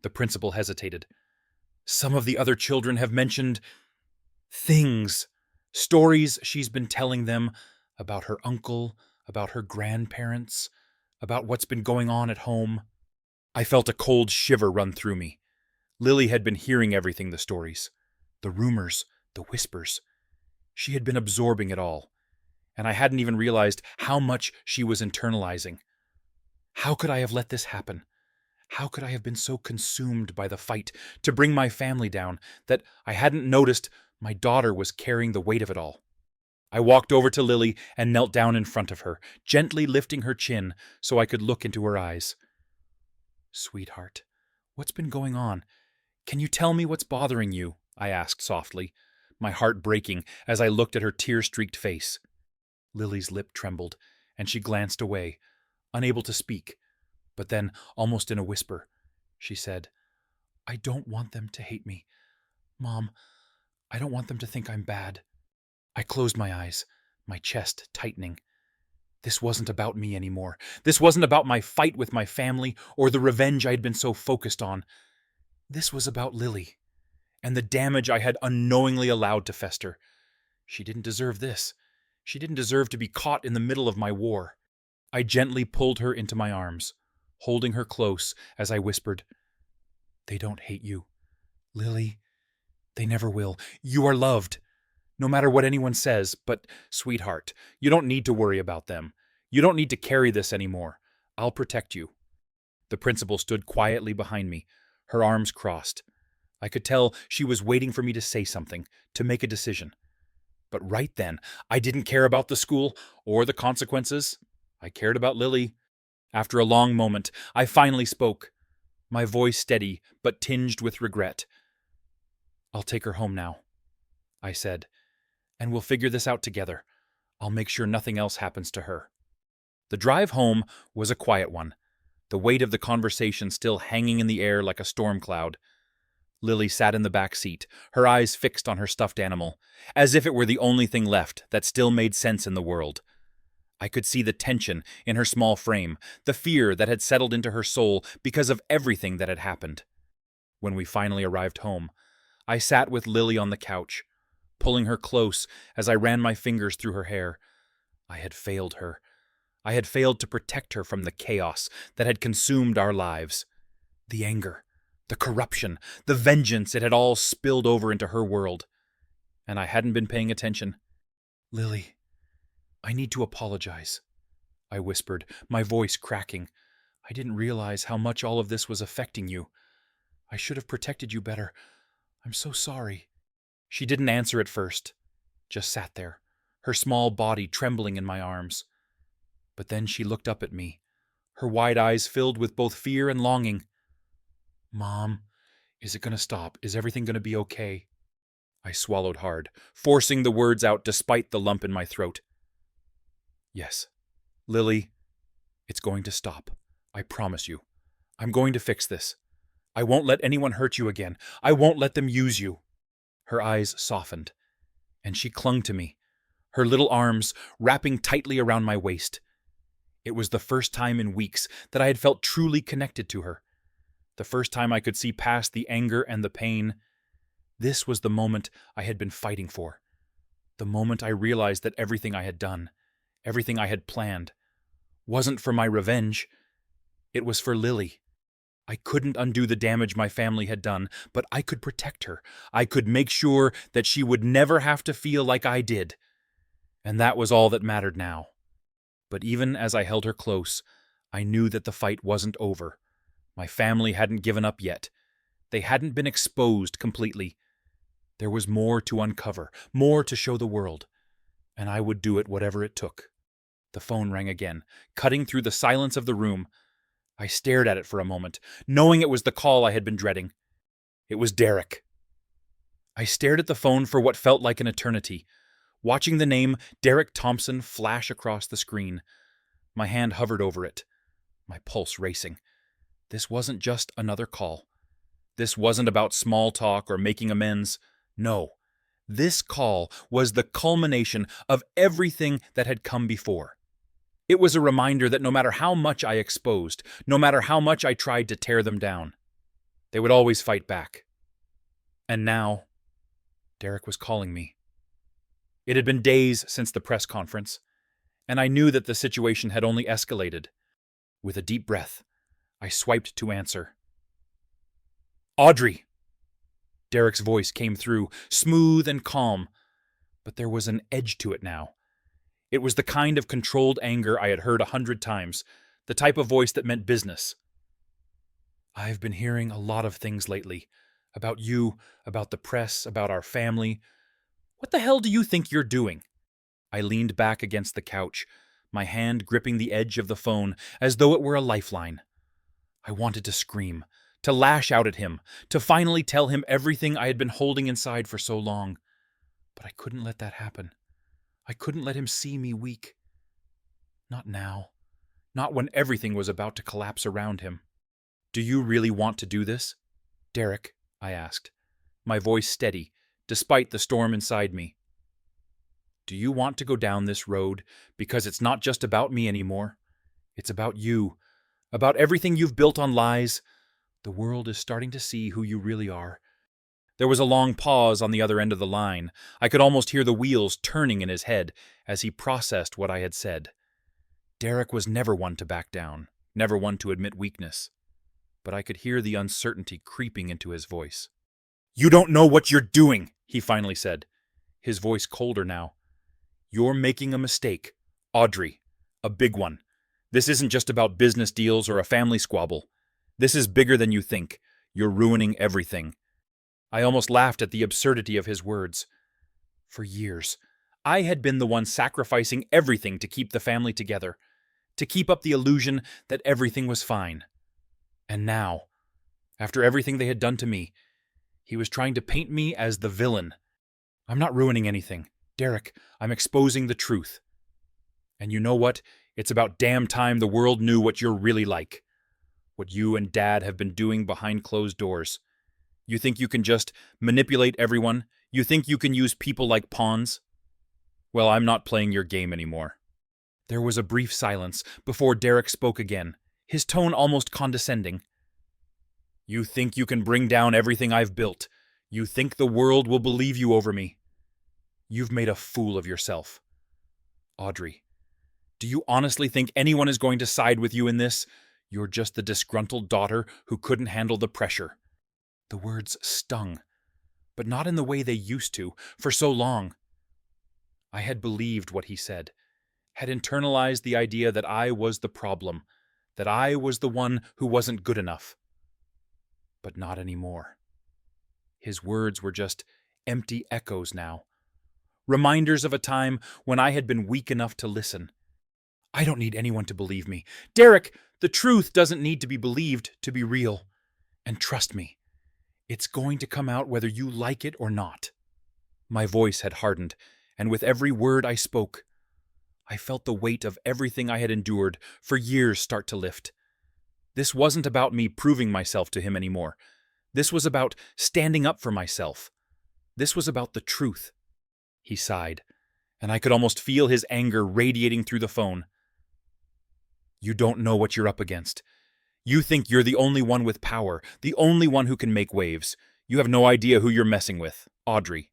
The principal hesitated. "Some of the other children have mentioned things, stories she's been telling them about her uncle, about her grandparents, about what's been going on at home." I felt a cold shiver run through me. Lily had been hearing everything, the stories, the rumors, the whispers. She had been absorbing it all, and I hadn't even realized how much she was internalizing. How could I have let this happen? How could I have been so consumed by the fight to bring my family down that I hadn't noticed my daughter was carrying the weight of it all? I walked over to Lily and knelt down in front of her, gently lifting her chin so I could look into her eyes. "Sweetheart, what's been going on? Can you tell me what's bothering you?" I asked softly, my heart breaking as I looked at her tear-streaked face. Lily's lip trembled, and she glanced away, unable to speak. But then, almost in a whisper, she said, "I don't want them to hate me. Mom, I don't want them to think I'm bad." I closed my eyes, my chest tightening. This wasn't about me anymore. This wasn't about my fight with my family or the revenge I'd been so focused on. This was about Lily, and the damage I had unknowingly allowed to fester. She didn't deserve this. She didn't deserve to be caught in the middle of my war. I gently pulled her into my arms, holding her close as I whispered, "They don't hate you, Lily. They never will. You are loved. No matter what anyone says, but, sweetheart, you don't need to worry about them. You don't need to carry this anymore. I'll protect you." The principal stood quietly behind me, her arms crossed. I could tell she was waiting for me to say something, to make a decision. But right then, I didn't care about the school or the consequences. I cared about Lily. After a long moment, I finally spoke. my voice steady but tinged with regret. "I'll take her home now," I said, "and we'll figure this out together. I'll make sure nothing else happens to her." The drive home was a quiet one, the weight of the conversation still hanging in the air like a storm cloud. Lily sat in the back seat, her eyes fixed on her stuffed animal, as if it were the only thing left that still made sense in the world. I could see the tension in her small frame, the fear that had settled into her soul because of everything that had happened. When we finally arrived home, I sat with Lily on the couch, pulling her close as I ran my fingers through her hair. I had failed her. I had failed to protect her from the chaos that had consumed our lives. The anger, the corruption, the vengeance, it had all spilled over into her world. And I hadn't been paying attention. "Lily, I need to apologize," I whispered, my voice cracking. "I didn't realize how much all of this was affecting you. I should have protected you better. I'm so sorry." She didn't answer at first, just sat there, her small body trembling in my arms. But then she looked up at me, her wide eyes filled with both fear and longing. "Mom, is it going to stop? Is everything going to be okay?" I swallowed hard, forcing the words out despite the lump in my throat. "Yes, Lily, it's going to stop. I promise you. I'm going to fix this. I won't let anyone hurt you again. I won't let them use you." Her eyes softened, and she clung to me, her little arms wrapping tightly around my waist. It was the first time in weeks that I had felt truly connected to her. The first time I could see past the anger and the pain. This was the moment I had been fighting for. The moment I realized that everything I had done, everything I had planned, wasn't for my revenge. It was for Lily. I couldn't undo the damage my family had done, but I could protect her. I could make sure that she would never have to feel like I did. And that was all that mattered now. But even as I held her close, I knew that the fight wasn't over. My family hadn't given up yet. They hadn't been exposed completely. There was more to uncover, more to show the world, and I would do it whatever it took. The phone rang again, cutting through the silence of the room. I stared at it for a moment, knowing it was the call I had been dreading. It was Derek. I stared at the phone for what felt like an eternity, watching the name Derek Thompson flash across the screen. My hand hovered over it, my pulse racing. This wasn't just another call. This wasn't about small talk or making amends. No, this call was the culmination of everything that had come before. It was a reminder that no matter how much I exposed, no matter how much I tried to tear them down, they would always fight back. And now, Derek was calling me. It had been days since the press conference, and I knew that the situation had only escalated. With a deep breath, I swiped to answer. "Audrey!" Derek's voice came through, smooth and calm, but there was an edge to it now. It was the kind of controlled anger I had heard 100 times, the type of voice that meant business. "I've been hearing a lot of things lately. About you, about the press, about our family. What the hell do you think you're doing?" I leaned back against the couch, my hand gripping the edge of the phone as though it were a lifeline. I wanted to scream, to lash out at him, to finally tell him everything I had been holding inside for so long. But I couldn't let that happen. I couldn't let him see me weak. Not now. Not when everything was about to collapse around him. "Do you really want to do this, Derek?" I asked, my voice steady, despite the storm inside me. "Do you want to go down this road because it's not just about me anymore? It's about you, about everything you've built on lies. The world is starting to see who you really are." There was a long pause on the other end of the line. I could almost hear the wheels turning in his head as he processed what I had said. Derek was never one to back down, never one to admit weakness. But I could hear the uncertainty creeping into his voice. "You don't know what you're doing," he finally said, his voice colder now. "You're making a mistake, Audrey, a big one. This isn't just about business deals or a family squabble. This is bigger than you think. You're ruining everything." I almost laughed at the absurdity of his words. For years, I had been the one sacrificing everything to keep the family together, to keep up the illusion that everything was fine. And now, After everything they had done to me, he was trying to paint me as the villain. I'm not ruining anything. Derek, I'm exposing the truth. And you know what? It's about damn time the world knew what you're really like. What you and Dad have been doing behind closed doors. You think you can just manipulate everyone? You think you can use people like pawns? Well, I'm not playing your game anymore. There was a brief silence before Derek spoke again, his tone almost condescending. You think you can bring down everything I've built. You think the world will believe you over me. You've made a fool of yourself. Audrey, do you honestly think anyone is going to side with you in this? You're just the disgruntled daughter who couldn't handle the pressure. The words stung, but not in the way they used to, for so long. I had believed what he said, had internalized the idea that I was the problem, that I was the one who wasn't good enough. But not anymore. His words were just empty echoes now, reminders of a time when I had been weak enough to listen. I don't need anyone to believe me. Derek, the truth doesn't need to be believed to be real. And trust me, it's going to come out whether you like it or not. My voice had hardened, and with every word I spoke, I felt the weight of everything I had endured for years start to lift. This wasn't about me proving myself to him anymore. This was about standing up for myself. This was about the truth. He sighed, and I could almost feel his anger radiating through the phone. You don't know what you're up against. You think you're the only one with power, the only one who can make waves. You have no idea who you're messing with, Audrey.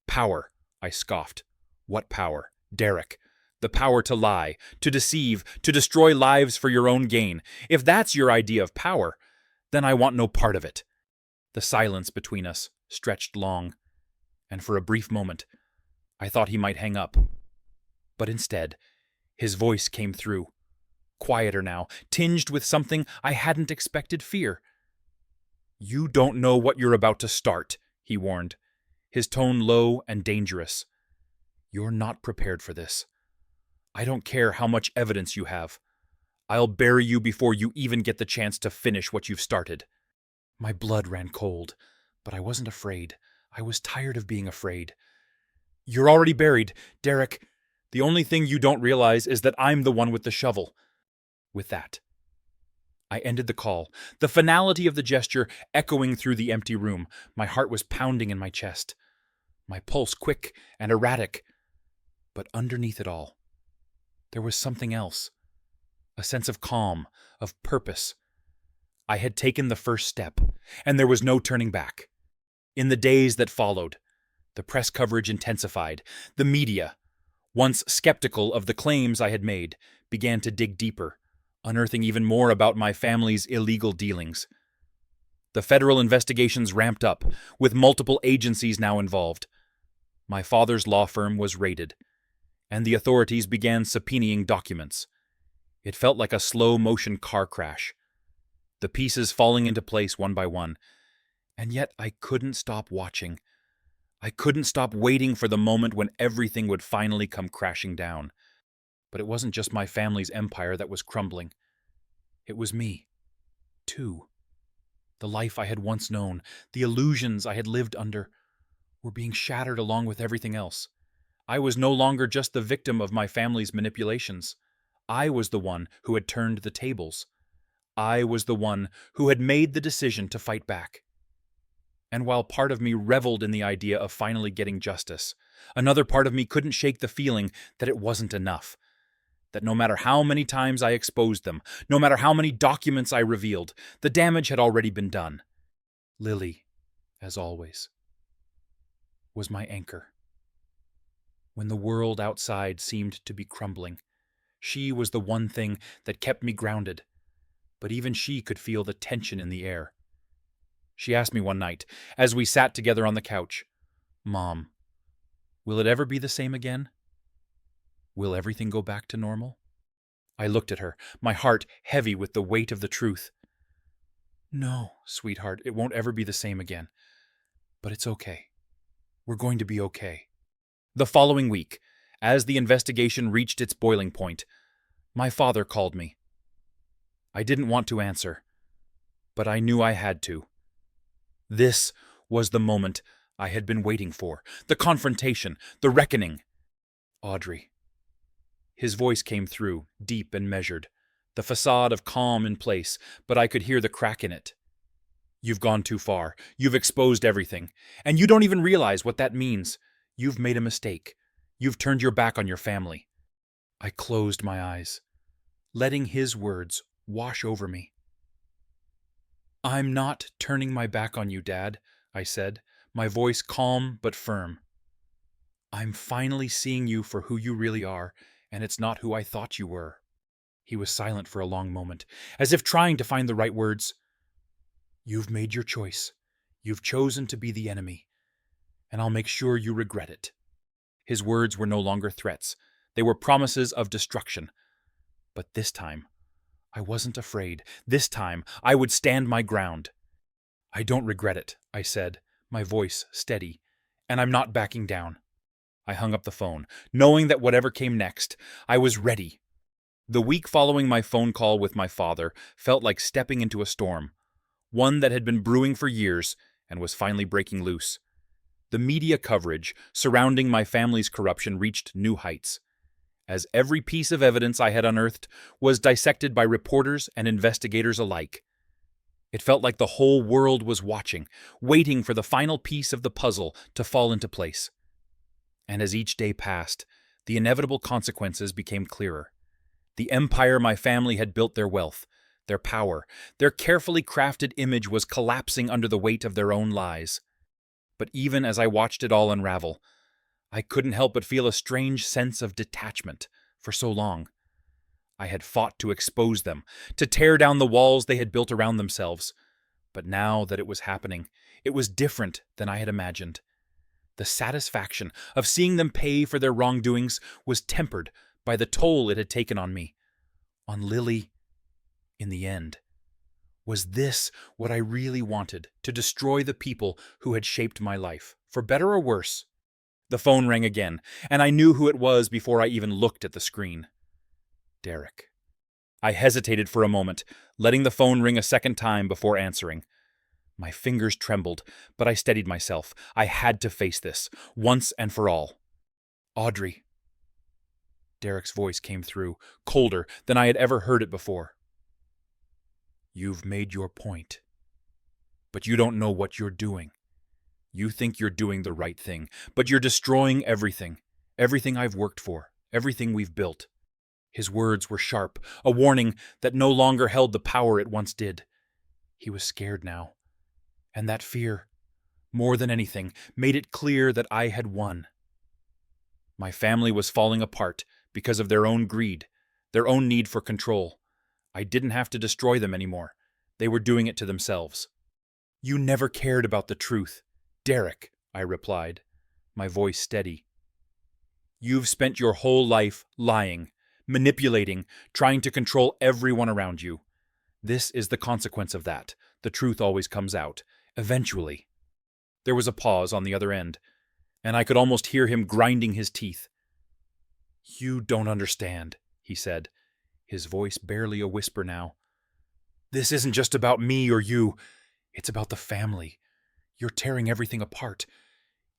Power, I scoffed. What power? Derek. The power to lie, to deceive, to destroy lives for your own gain. If that's your idea of power, then I want no part of it. The silence between us stretched long, and for a brief moment, I thought he might hang up. But instead, his voice came through, quieter now, tinged with something I hadn't expected: fear. You don't know what you're about to start, he warned, his tone low and dangerous. You're not prepared for this. I don't care how much evidence you have. I'll bury you before you even get the chance to finish what you've started. My blood ran cold, but I wasn't afraid. I was tired of being afraid. You're already buried, Derek. The only thing you don't realize is that I'm the one with the shovel. With that, I ended the call, the finality of the gesture echoing through the empty room. My heart was pounding in my chest, my pulse quick and erratic. But underneath it all, there was something else, a sense of calm, of purpose. I had taken the first step, and there was no turning back. In the days that followed, the press coverage intensified. The media, once skeptical of the claims I had made, began to dig deeper, unearthing even more about my family's illegal dealings. The federal investigations ramped up, with multiple agencies now involved. My father's law firm was raided, and the authorities began subpoenaing documents. It felt like a slow-motion car crash, the pieces falling into place one by one. And yet I couldn't stop watching. I couldn't stop waiting for the moment when everything would finally come crashing down. But it wasn't just my family's empire that was crumbling. It was me, too. The life I had once known, the illusions I had lived under, were being shattered along with everything else. I was no longer just the victim of my family's manipulations. I was the one who had turned the tables. I was the one who had made the decision to fight back. And while part of me reveled in the idea of finally getting justice, another part of me couldn't shake the feeling that it wasn't enough. That no matter how many times I exposed them, no matter how many documents I revealed, the damage had already been done. Lily, as always, was my anchor. When the world outside seemed to be crumbling, she was the one thing that kept me grounded. But even she could feel the tension in the air. She asked me one night, as we sat together on the couch, "Mom, will it ever be the same again? Will everything go back to normal?" I looked at her, my heart heavy with the weight of the truth. "No, sweetheart, it won't ever be the same again. But it's okay. We're going to be okay." The following week, as the investigation reached its boiling point, my father called me. I didn't want to answer, but I knew I had to. This was the moment I had been waiting for, the confrontation, the reckoning. Audrey. His voice came through, deep and measured, the facade of calm in place, but I could hear the crack in it. You've gone too far. You've exposed everything. And you don't even realize what that means. You've made a mistake. You've turned your back on your family. I closed my eyes, letting his words wash over me. I'm not turning my back on you, Dad, I said, my voice calm but firm. I'm finally seeing you for who you really are, and it's not who I thought you were. He was silent for a long moment, as if trying to find the right words. You've made your choice. You've chosen to be the enemy, and I'll make sure you regret it. His words were no longer threats. They were promises of destruction. But this time, I wasn't afraid. This time, I would stand my ground. I don't regret it, I said, my voice steady, and I'm not backing down. I hung up the phone, knowing that whatever came next, I was ready. The week following my phone call with my father felt like stepping into a storm, one that had been brewing for years and was finally breaking loose. The media coverage surrounding my family's corruption reached new heights, as every piece of evidence I had unearthed was dissected by reporters and investigators alike. It felt like the whole world was watching, waiting for the final piece of the puzzle to fall into place. And as each day passed, the inevitable consequences became clearer. The empire my family had built, their wealth, their power, their carefully crafted image was collapsing under the weight of their own lies. But even as I watched it all unravel, I couldn't help but feel a strange sense of detachment for so long. I had fought to expose them, to tear down the walls they had built around themselves. But now that it was happening, it was different than I had imagined. The satisfaction of seeing them pay for their wrongdoings was tempered by the toll it had taken on me, on Lily, in the end. Was this what I really wanted, to destroy the people who had shaped my life, for better or worse? The phone rang again, and I knew who it was before I even looked at the screen. Derek. I hesitated for a moment, letting the phone ring a second time before answering. My fingers trembled, but I steadied myself. I had to face this, once and for all. Audrey. Derek's voice came through, colder than I had ever heard it before. You've made your point, but you don't know what you're doing. You think you're doing the right thing, but you're destroying everything I've worked for, everything we've built. His words were sharp, a warning that no longer held the power it once did. He was scared now, and that fear, more than anything, made it clear that I had won. My family was falling apart because of their own greed, their own need for control. I didn't have to destroy them anymore. They were doing it to themselves. You never cared about the truth, Derek, I replied, my voice steady. You've spent your whole life lying, manipulating, trying to control everyone around you. This is the consequence of that. The truth always comes out, eventually. There was a pause on the other end, and I could almost hear him grinding his teeth. You don't understand, he said, his voice barely a whisper now. This isn't just about me or you. It's about the family. You're tearing everything apart.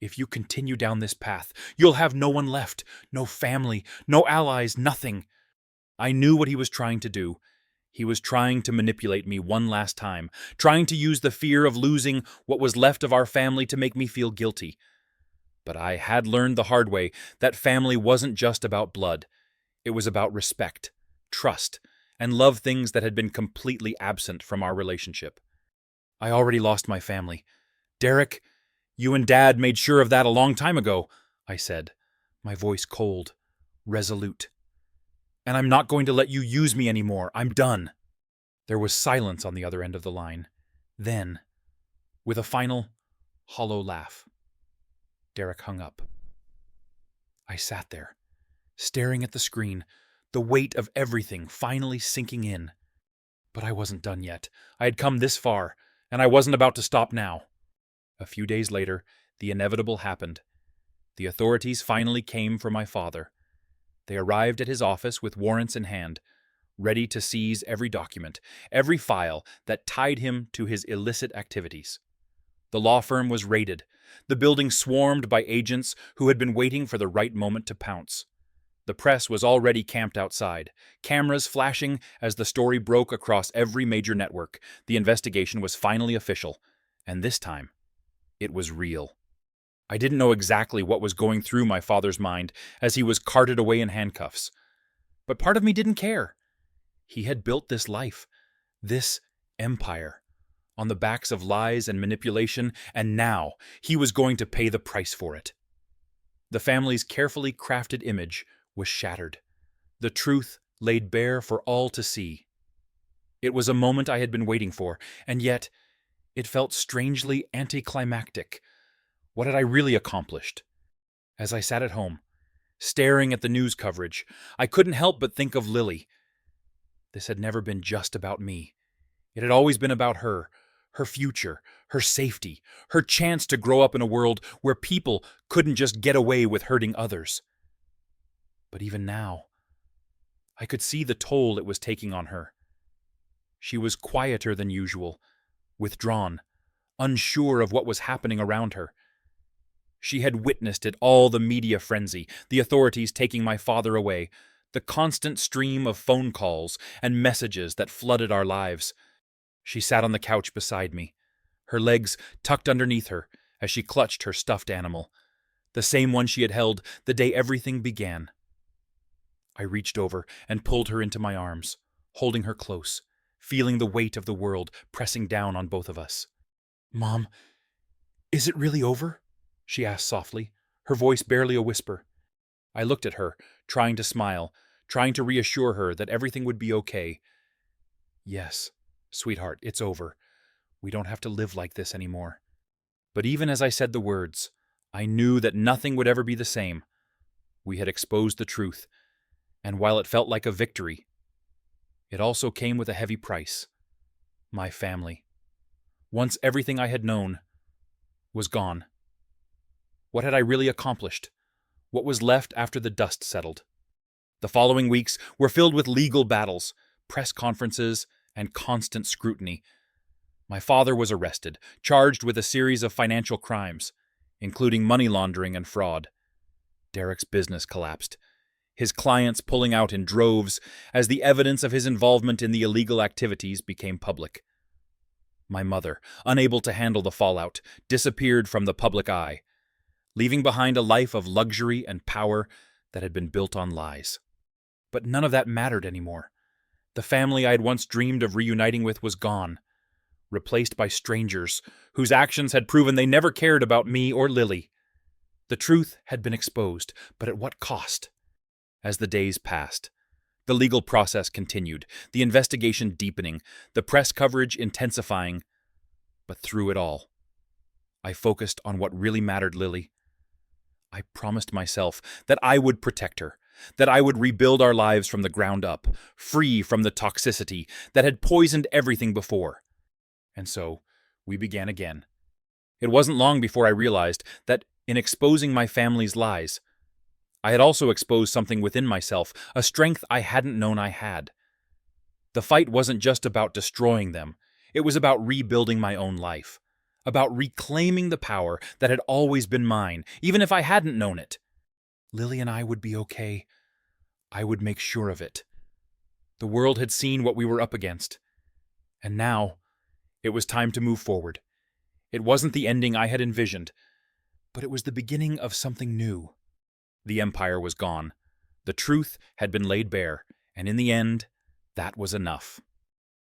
If you continue down this path, you'll have no one left, no family, no allies, nothing. I knew what he was trying to do. He was trying to manipulate me one last time, trying to use the fear of losing what was left of our family to make me feel guilty. But I had learned the hard way that family wasn't just about blood. It was about respect, trust, and love, things that had been completely absent from our relationship. I already lost my family. Derek, you and Dad made sure of that a long time ago, I said, my voice cold, resolute. And I'm not going to let you use me anymore. I'm done. There was silence on the other end of the line. Then, with a final, hollow laugh, Derek hung up. I sat there, staring at the screen, the weight of everything finally sinking in. But I wasn't done yet. I had come this far, and I wasn't about to stop now. A few days later, the inevitable happened. The authorities finally came for my father. They arrived at his office with warrants in hand, ready to seize every document, every file that tied him to his illicit activities. The law firm was raided, the building swarmed by agents who had been waiting for the right moment to pounce. The press was already camped outside, cameras flashing as the story broke across every major network. The investigation was finally official, and this time, it was real. I didn't know exactly what was going through my father's mind as he was carted away in handcuffs. But part of me didn't care. He had built this life, this empire, on the backs of lies and manipulation, and now he was going to pay the price for it. The family's carefully crafted image was shattered, the truth laid bare for all to see. It was a moment I had been waiting for, and yet it felt strangely anticlimactic. What had I really accomplished? As I sat at home, staring at the news coverage, I couldn't help but think of Lily. This had never been just about me. It had always been about her, her future, her safety, her chance to grow up in a world where people couldn't just get away with hurting others. But even now, I could see the toll it was taking on her. She was quieter than usual, withdrawn, unsure of what was happening around her. She had witnessed it all, the media frenzy, the authorities taking my father away, the constant stream of phone calls and messages that flooded our lives. She sat on the couch beside me, her legs tucked underneath her as she clutched her stuffed animal, the same one she had held the day everything began. I reached over and pulled her into my arms, holding her close, feeling the weight of the world pressing down on both of us. "Mom, is it really over?" she asked softly, her voice barely a whisper. I looked at her, trying to smile, trying to reassure her that everything would be okay. "Yes, sweetheart, it's over. We don't have to live like this anymore." But even as I said the words, I knew that nothing would ever be the same. We had exposed the truth, and while it felt like a victory, it also came with a heavy price. My family. Once everything I had known was gone. What had I really accomplished? What was left after the dust settled? The following weeks were filled with legal battles, press conferences, and constant scrutiny. My father was arrested, charged with a series of financial crimes, including money laundering and fraud. Derek's business collapsed, his clients pulling out in droves as the evidence of his involvement in the illegal activities became public. My mother, unable to handle the fallout, disappeared from the public eye, leaving behind a life of luxury and power that had been built on lies. But none of that mattered anymore. The family I had once dreamed of reuniting with was gone, replaced by strangers whose actions had proven they never cared about me or Lily. The truth had been exposed, but at what cost? As the days passed, the legal process continued, the investigation deepening, the press coverage intensifying. But through it all, I focused on what really mattered, Lily. I promised myself that I would protect her, that I would rebuild our lives from the ground up, free from the toxicity that had poisoned everything before. And so, we began again. It wasn't long before I realized that in exposing my family's lies, I had also exposed something within myself, a strength I hadn't known I had. The fight wasn't just about destroying them. It was about rebuilding my own life, about reclaiming the power that had always been mine, even if I hadn't known it. Lily and I would be okay. I would make sure of it. The world had seen what we were up against. And now, it was time to move forward. It wasn't the ending I had envisioned, but it was the beginning of something new. The empire was gone. The truth had been laid bare, and in the end, that was enough.